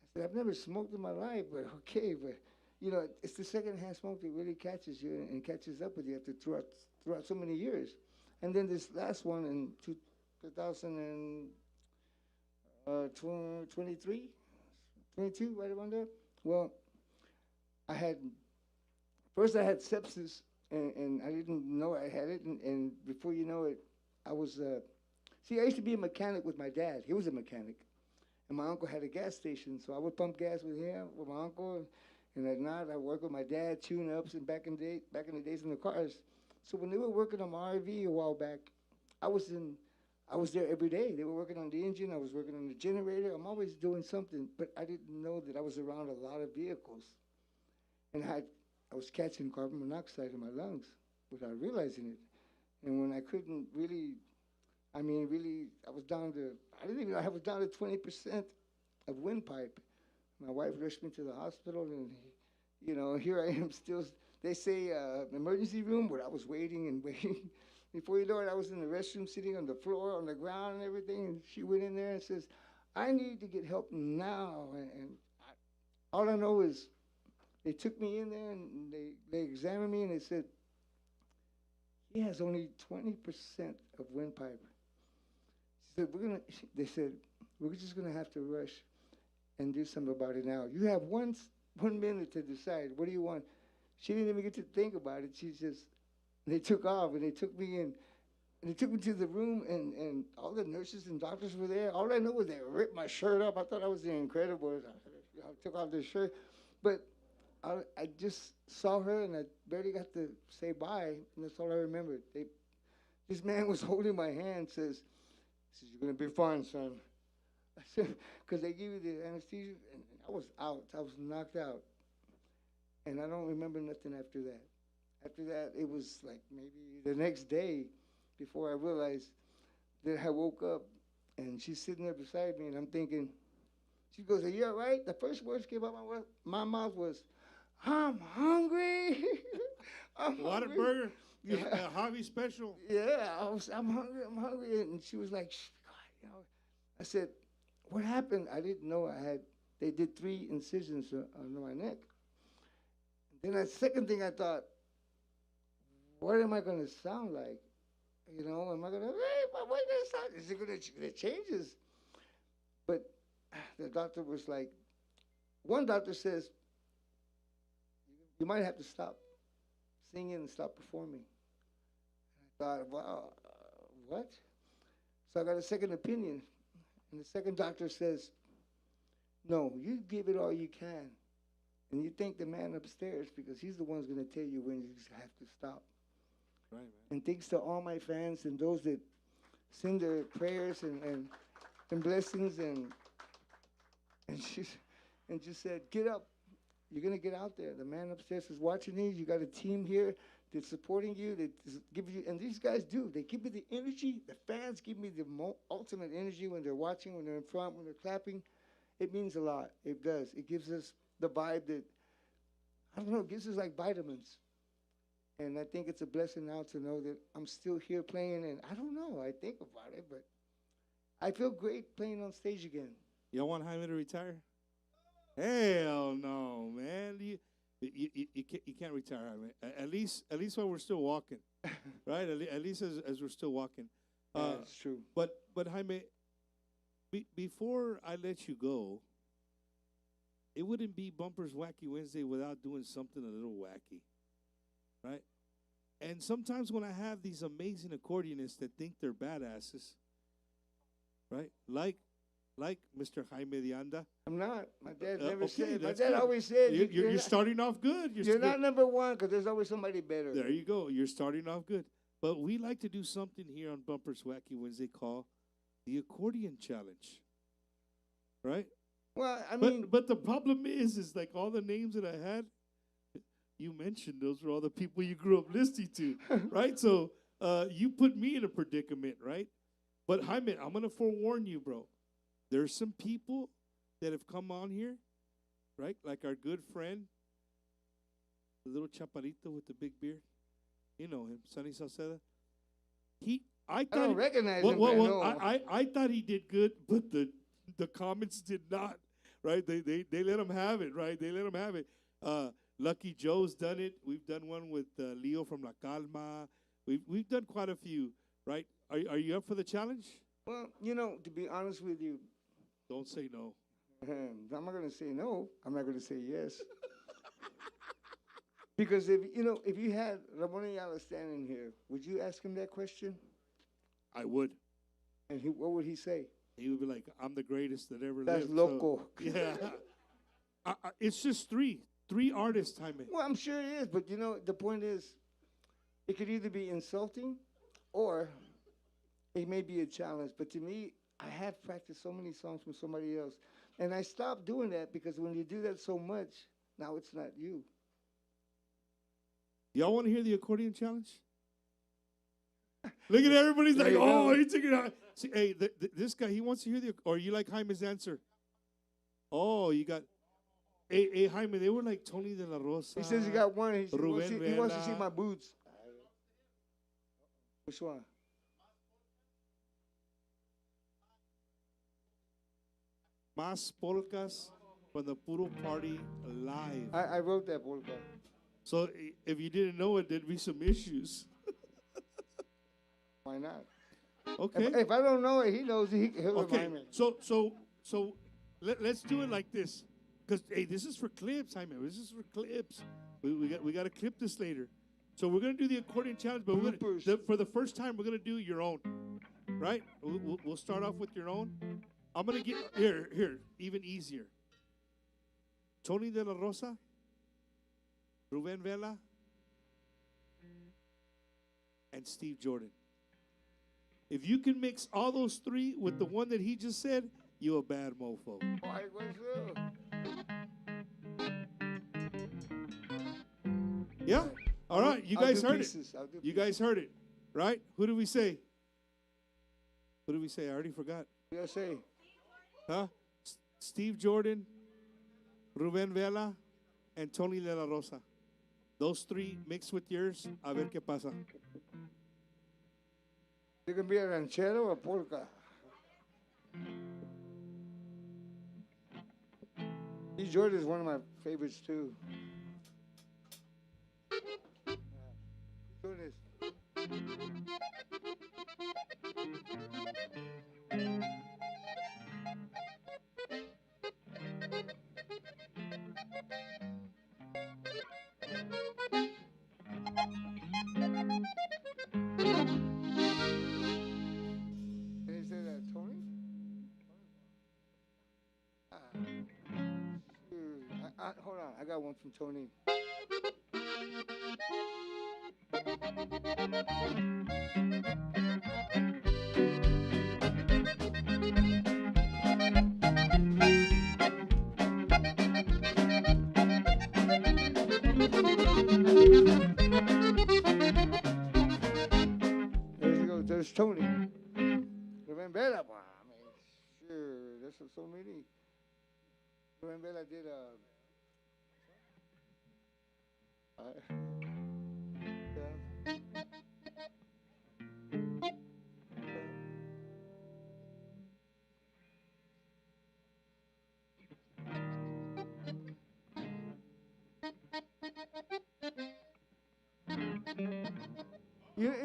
I said, I've never smoked in my life, but okay, but, you know, it's the secondhand smoke that really catches you and catches up with you throughout so many years. And then this last one in 2023, 22, right around there. Well, I had sepsis, and I didn't know I had it, and before you know it, I was, I used to be a mechanic with my dad. He was a mechanic, and my uncle had a gas station, so I would pump gas with him, with my uncle, and at night I worked with my dad, tune-ups, and back in the days in the cars. So when they were working on my RV a while back, I was there every day. They were working on the engine. I was working on the generator. I'm always doing something, but I didn't know that I was around a lot of vehicles. And I was catching carbon monoxide in my lungs without realizing it. And when I couldn't really, I was down to, I didn't even know I was down to 20% of windpipe. My wife rushed me to the hospital, and, you know, here I am still, they say emergency room, where I was waiting and waiting. Before you know it, I was in the restroom sitting on the floor, on the ground and everything, and she went in there and says, I need to get help now. All I know is they took me in there and they examined me and they said, he has only 20% of windpipe. They said, we're just gonna have to rush and do something about it now. You have 1 minute to decide, what do you want? She didn't even get to think about it. They took off, and they took me in, and they took me to the room, and all the nurses and doctors were there. All I know was they ripped my shirt up. I thought I was the Incredible. I took off this shirt, but I just saw her, and I barely got to say bye, and that's all I remembered. This man was holding my hand, says, you're going to be fine, son. I said, because they gave you the anesthesia, and I was out. I was knocked out, and I don't remember nothing after that. After that, it was like maybe the next day before I realized that I woke up, and she's sitting there beside me, and I'm thinking, she goes, are you all right? The first words came out of my mouth was, I'm hungry. Whataburger? Yeah. A hobby special? Yeah, I'm hungry. And she was like, shh, God, you know. I said, what happened? I didn't know they did 3 incisions on my neck. Then the second thing I thought, what am I going to sound like? You know, am I going to, hey, my voice going to sound, is it going to changes? But the doctor was like, one doctor says, you might have to stop singing and stop performing. And I thought, wow, what? So I got a second opinion. And the second doctor says, no, you give it all you can. And you thank the man upstairs because he's the one who's going to tell you when you have to stop. Right, man. And thanks to all my fans and those that send their prayers and blessings and just said, get up. You're going to get out there. The man upstairs is watching these. You got a team here that's supporting you, that give you, and these guys do. They give me the energy. The fans give me the ultimate energy when they're watching, when they're in front, when they're clapping. It means a lot. It does. It gives us the vibe that, I don't know, it gives us like vitamins. And I think it's a blessing now to know that I'm still here playing, and I don't know, I think about it, but I feel great playing on stage again. Y'all want Jaime to retire? Hell no, man. You can't retire, Jaime. At least while we're still walking, right? At least as we're still walking. That's true. But Jaime, before I let you go, it wouldn't be Bumper's Wacky Wednesday without doing something a little wacky, right? And sometimes when I have these amazing accordionists that think they're badasses, right? Like Mr. Jaime DeAnda. I'm not. My dad never Okay, said. My that's dad good. always said. You're starting off good. You're not number one because there's always somebody better. There you go. You're starting off good. But we like to do something here on Bumper's Wacky Wednesday called the Accordion Challenge, right? Well, I mean. But the problem is like all the names that I had, you mentioned those were all the people you grew up listening to, right? So you put me in a predicament, right? But Jaime, I'm going to forewarn you, bro. There's some people that have come on here, right? Like our good friend, the little chaparrito with the big beard. You know him, Sonny Salceda. I don't recognize him. I thought he did good, but the comments did not, right? They let him have it, right? They let him have it. Lucky Joe's done it. We've done one with Leo from La Calma. We've done quite a few, right? Are you up for the challenge? Well, you know, to be honest with you. Don't say no. I'm not going to say no. I'm not going to say yes. Because if you had Ramon Ayala standing here, would you ask him that question? I would. And what would he say? He would be like, "I'm the greatest that ever lived." That's loco. So, yeah. It's just three artists, Jaime. Well, I'm sure it is, but the point is, it could either be insulting, or it may be a challenge. But to me, I have practiced so many songs from somebody else, and I stopped doing that because when you do that so much, now it's not you. Y'all want to hear the accordion challenge? Look at everybody's like, oh, he took it out. See, hey, this guy, he wants to hear or you like Jaime's answer? Oh, you got. Hey, Jaime, they were like Tony De La Rosa. He says he got one. He wants to see my boots. Which one? Más polkas from the Puro Party live. I wrote that polka. So if you didn't know it, there'd be some issues. Why not? Okay. If I don't know it, he knows it. He'll remind me. So let's do it like this. Because, hey, this is for clips, Jaime. This is for clips. We got to clip this later. So we're going to do the accordion challenge, but for the first time, we're going to do your own, right? We'll start off with your own. I'm going to get, here, even easier. Tony De La Rosa, Rubén Vela, and Steve Jordan. If you can mix all those three with the one that he just said, you a bad mofo. Yeah? All right, you guys heard it. You guys heard it, right? Who did we say? Who did we say? I already forgot. Who did I say? Huh? Steve Jordan, Rubén Vela, and Tony De La Rosa. Those three mixed with yours, a ver qué pasa. You can be a ranchero or polka. Steve Jordan is one of my favorites too. Jordan is. Can you say that, Tony? Hold on, I got one from Tony. there's Tony. Ruben Vela, boy, I mean, sure, there's so many. Ruben Vela did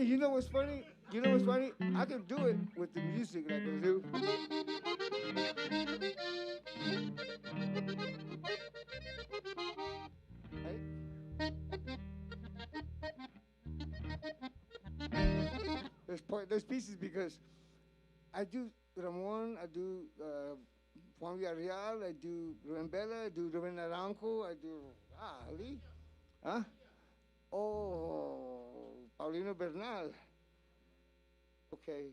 you know what's funny? You know what's funny? I can do it with the music that I can do. There's pieces because I do Ramon, I do Juan Villarreal, I do Ruben Bella, I do Ruben Naranjo, I do Ali, huh? Oh, Paulino Bernal. Okay.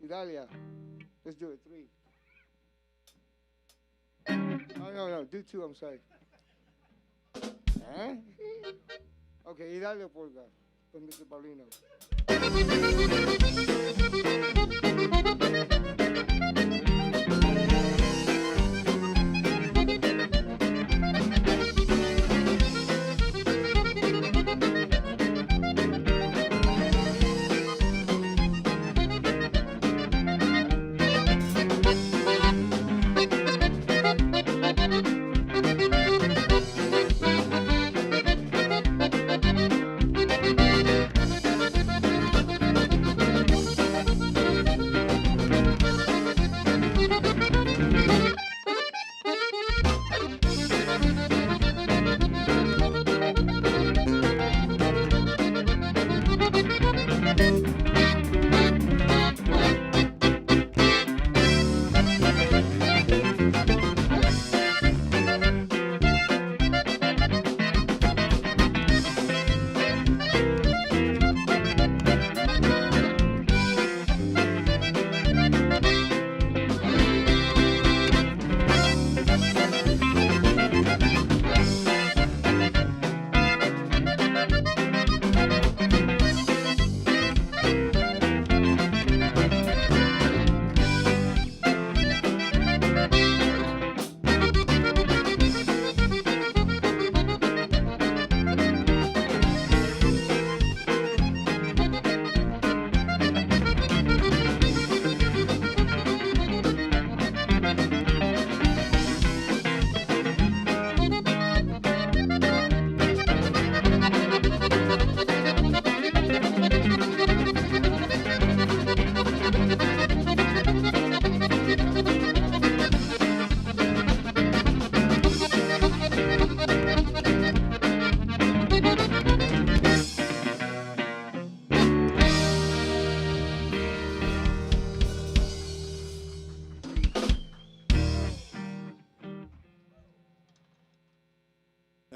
Idalia. Let's do it. 3. No. Do 2. I'm sorry. Eh? Okay, Idalia Polga. Con Mr. Paulino.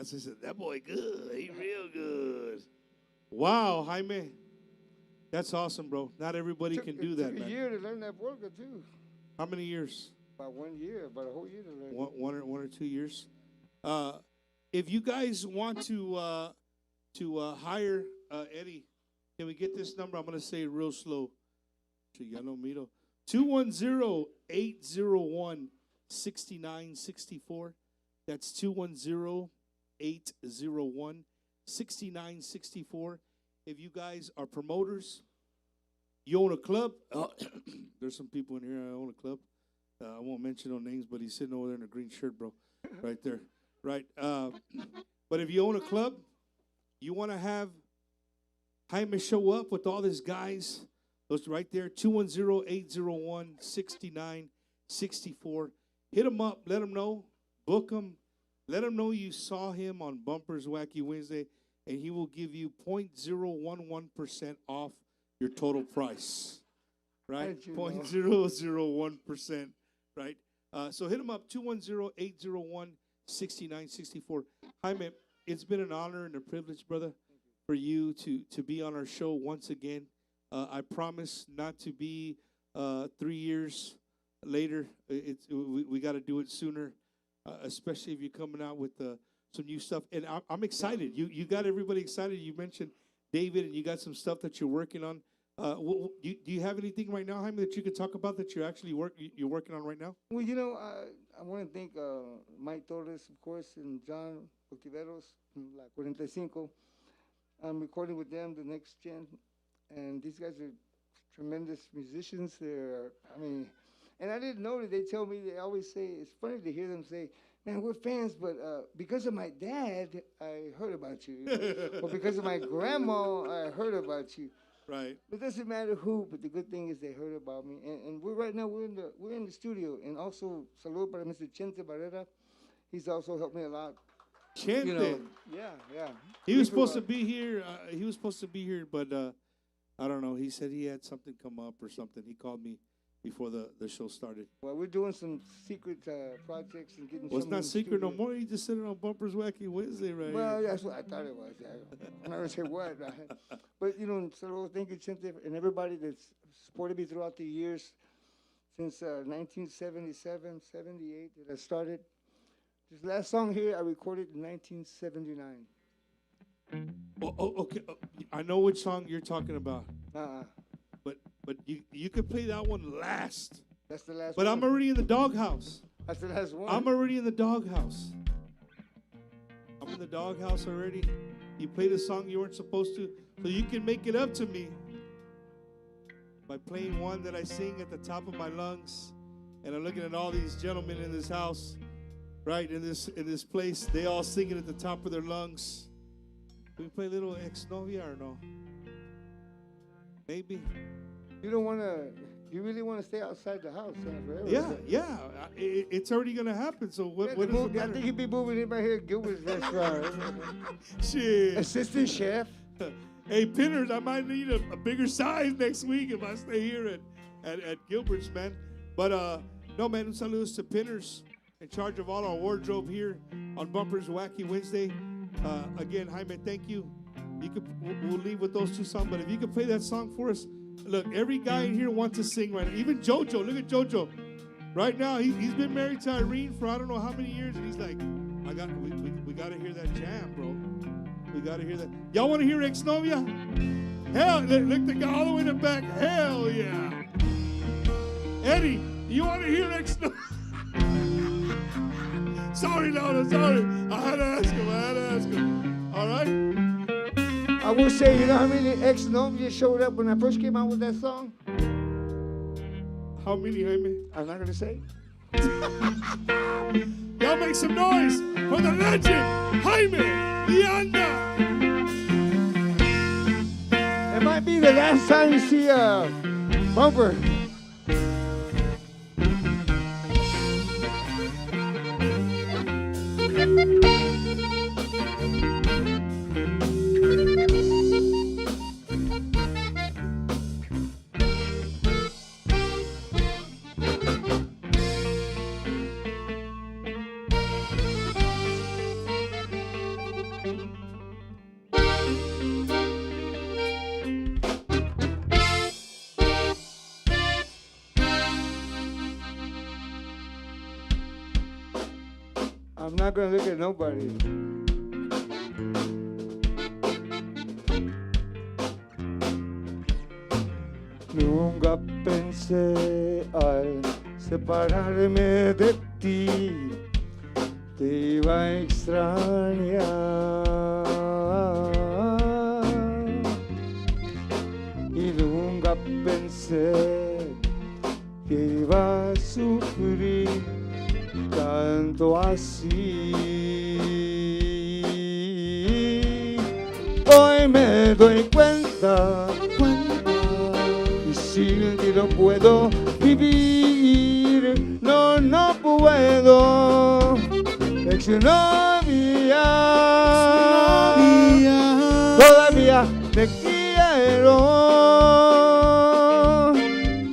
That's what I said. That boy good. He real good. Wow, Jaime. That's awesome, bro. Not everybody can do that, man. Took a year to learn that polka, too. How many years? About 1 year, about a whole year to learn. One or 2 years. If you guys want to hire Eddie, can we get this number? I'm going to say it real slow. 210-801-6964. That's 210-801-6964. If you guys are promoters, you own a club. There's some people in here that own a club. I won't mention no names, but he's sitting over there in a green shirt, bro. Right there. Right. But if you own a club, you want to have Jaime show up with all these guys. Those right there, 210-801-6964. Hit him up. Let him know. Book him. Let him know you saw him on Bumpers Wacky Wednesday, and he will give you 0.011% off your total price. Right? 0.001%. Right? So hit him up, 210-801-6964. Jaime, it's been an honor and a privilege, brother, for you to be on our show once again. I promise not to be 3 years later. We got to do it sooner, especially if you're coming out with some new stuff. And I'm excited. You got everybody excited. You mentioned David, and you got some stuff that you're working on. Do you have anything right now, Jaime, that you could talk about that you're actually you're working on right now? Well, I want to thank Mike Torres, of course, and John Oquiveros, La 45. I'm recording with them, the next gen, and these guys are tremendous musicians. And I didn't know that. They always say, it's funny to hear them say, man, we're fans, but because of my dad, I heard about you. Or because of my grandma, I heard about you. Right. It doesn't matter who, but the good thing is they heard about me. And we're in the studio. And also, salud para Mr. Chente Barrera. He's also helped me a lot. Chente. Yeah. He was supposed to be here. But I don't know. He said he had something come up or something. He called me before the show started. Well, we're doing some secret projects and getting. Well, it's not secret no more. You just said it on Bumper's Wacky Wednesday, right? Well, that's what I thought it was. I'm not gonna say what, right? But so thank you, Chente, and everybody that's supported me throughout the years since 1977, 78 that I started. This last song here I recorded in 1979. Okay. I know which song you're talking about. But you could play that one last. That's the last but one. I'm already in the doghouse. That's the last one. I'm already in the doghouse. I'm in the doghouse already. You played a song you weren't supposed to, so you can make it up to me by playing one that I sing at the top of my lungs. And I'm looking at all these gentlemen in this house, right, in this place. They all singing at the top of their lungs. Can we play a little Ex-Novia or no? Maybe. You really want to stay outside the house forever? Yeah. It's already going to happen, so what does it matter? I think he'd be moving in right here at Gilbert's restaurant. Shit. Assistant chef. Hey, Pinners, I might need a bigger size next week if I stay here at Gilbert's, man. But, no, man, un saludos to Pinners in charge of all our wardrobe here on Bumper's Wacky Wednesday. Again, Jaime, thank you. We'll leave with those two songs, but if you could play that song for us. Look, every guy in here wants to sing right now. Even JoJo. Look at JoJo. Right now, he's been married to Irene for I don't know how many years, and he's like, we got to hear that jam, bro. We got to hear that. Y'all want to hear Ex-Novia? Hell, look, the guy all the way in the back. Hell yeah. Eddie, you want to hear Ex-Novia? Sorry, Laura, sorry. I had to ask him. All right? I will say, you know how many Ex-Novias showed up when I first came out with that song? How many, Jaime? I'm not going to say. Y'all make some noise for the legend, Jaime DeAnda. It might be the last time you see Bumper. I'm not going to look at nobody. Nunca pensé al separarme de ti, te iba a extrañar. Y nunca pensé que iba a sufrir tanto así. Hoy me doy cuenta y sin ti no puedo vivir, no puedo. Ex-novia, todavía te quiero,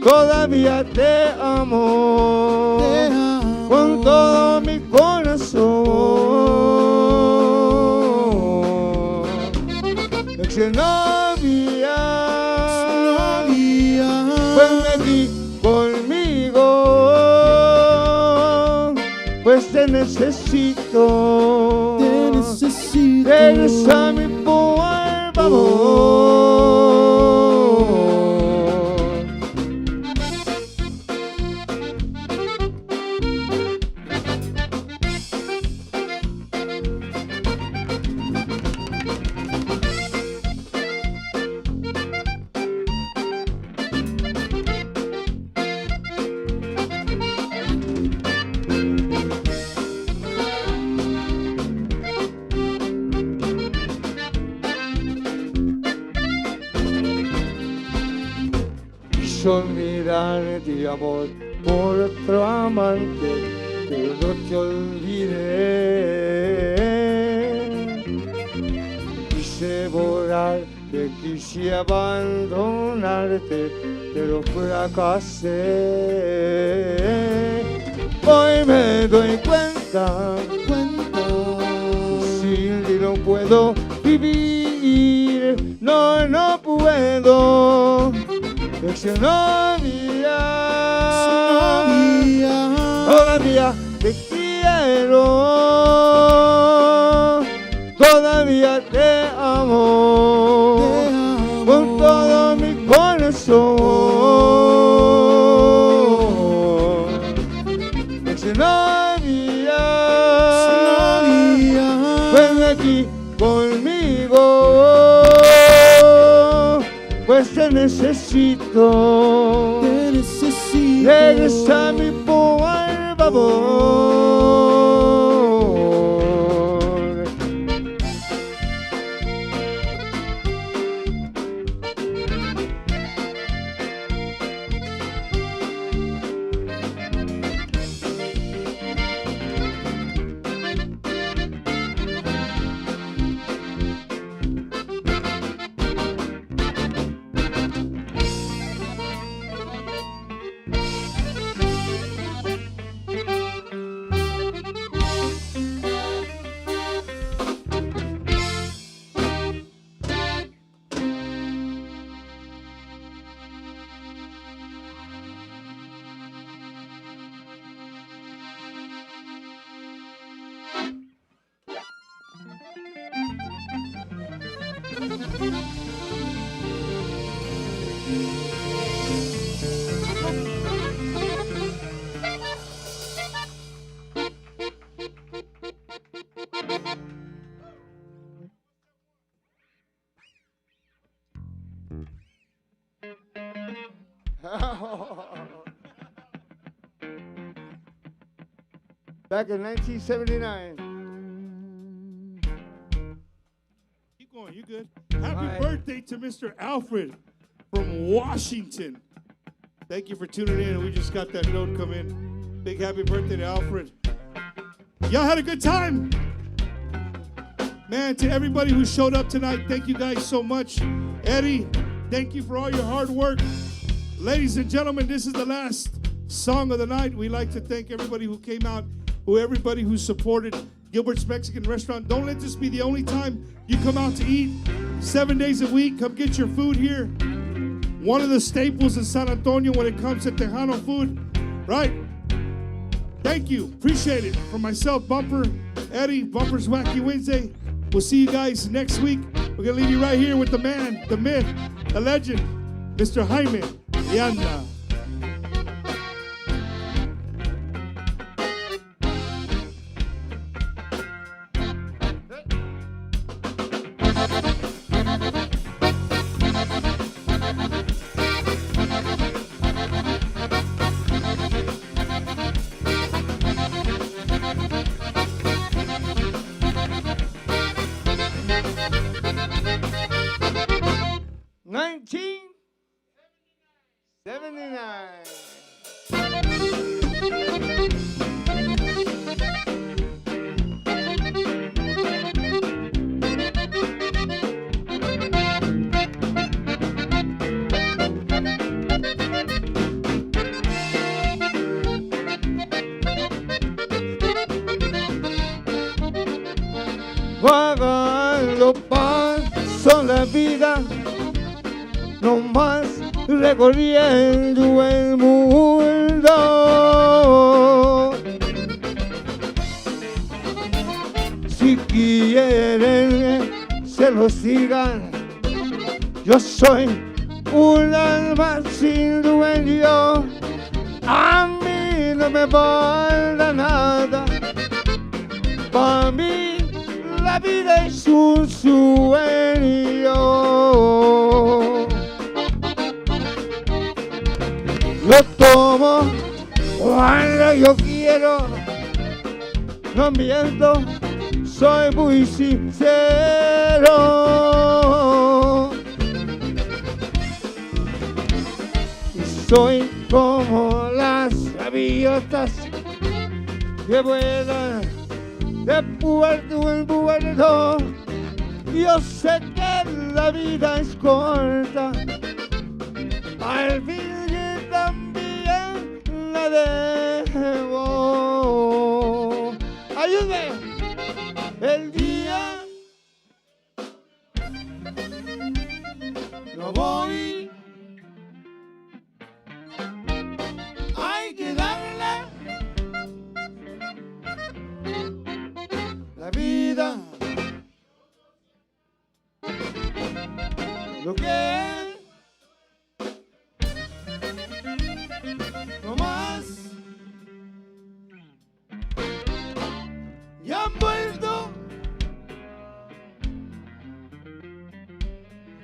todavía te amo. Con todo mi corazón. Ex-novia, ven aquí conmigo, pues te necesito, eres a mi por favor. quiso olvidarte, amor, por otro amante, pero no te olvidé. Quise borrarte, quise abandonarte, pero fracasé. Hoy me doy cuenta, sin ti no puedo vivir, no puedo. Es novia, todavía te quiero, todavía te amo, con todo mi corazón. Es novia, ven aquí conmigo, pues te necesito, regresa a mi por favor. Back in 1979. Keep going, you good. Happy birthday to Mr. Alfred from Washington. Thank you for tuning in. We just got that note come in. Big happy birthday to Alfred. Y'all had a good time? Man, to everybody who showed up tonight, thank you guys so much. Eddie, thank you for all your hard work. Ladies and gentlemen, this is the last song of the night. We like to thank everybody who came out, everybody who supported Gilbert's Mexican Restaurant. Don't let this be the only time you come out to eat. 7 days a week, come get your food here. One of the staples in San Antonio when it comes to Tejano food, right? Thank you, appreciate it. For myself, Bumper, Eddie, Bumper's Wacky Wednesday. We'll see you guys next week. We're gonna leave you right here with the man, the myth, the legend, Mr. Jaime DeAnda. Vagando paso la vida, no más recorriendo el mundo. Si quieren se lo sigan, yo soy un alma sin dueño, a mí no me falta nada, para mí la vida es un sueño. Lo tomo cuando yo quiero, no miento, soy muy sincero. Y soy como las gaviotas que vuelan de puerto en puerto. Yo sé que la vida es corta, al fin que también la debo. Ayúdame. El día no voy, hay que darle la vida lo que no más ya han vuelto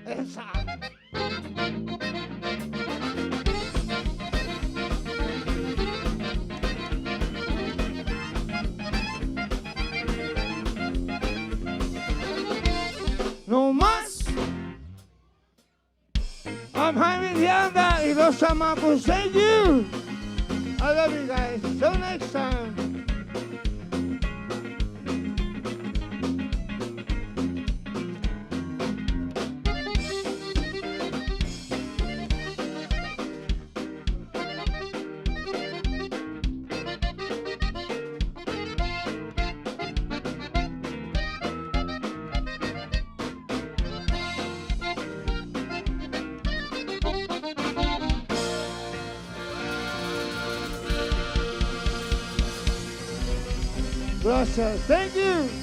esa. No más. I'm Jaime DeAnda y los amamos. Thank you. I love you guys. Till next time. Gracias. Thank you.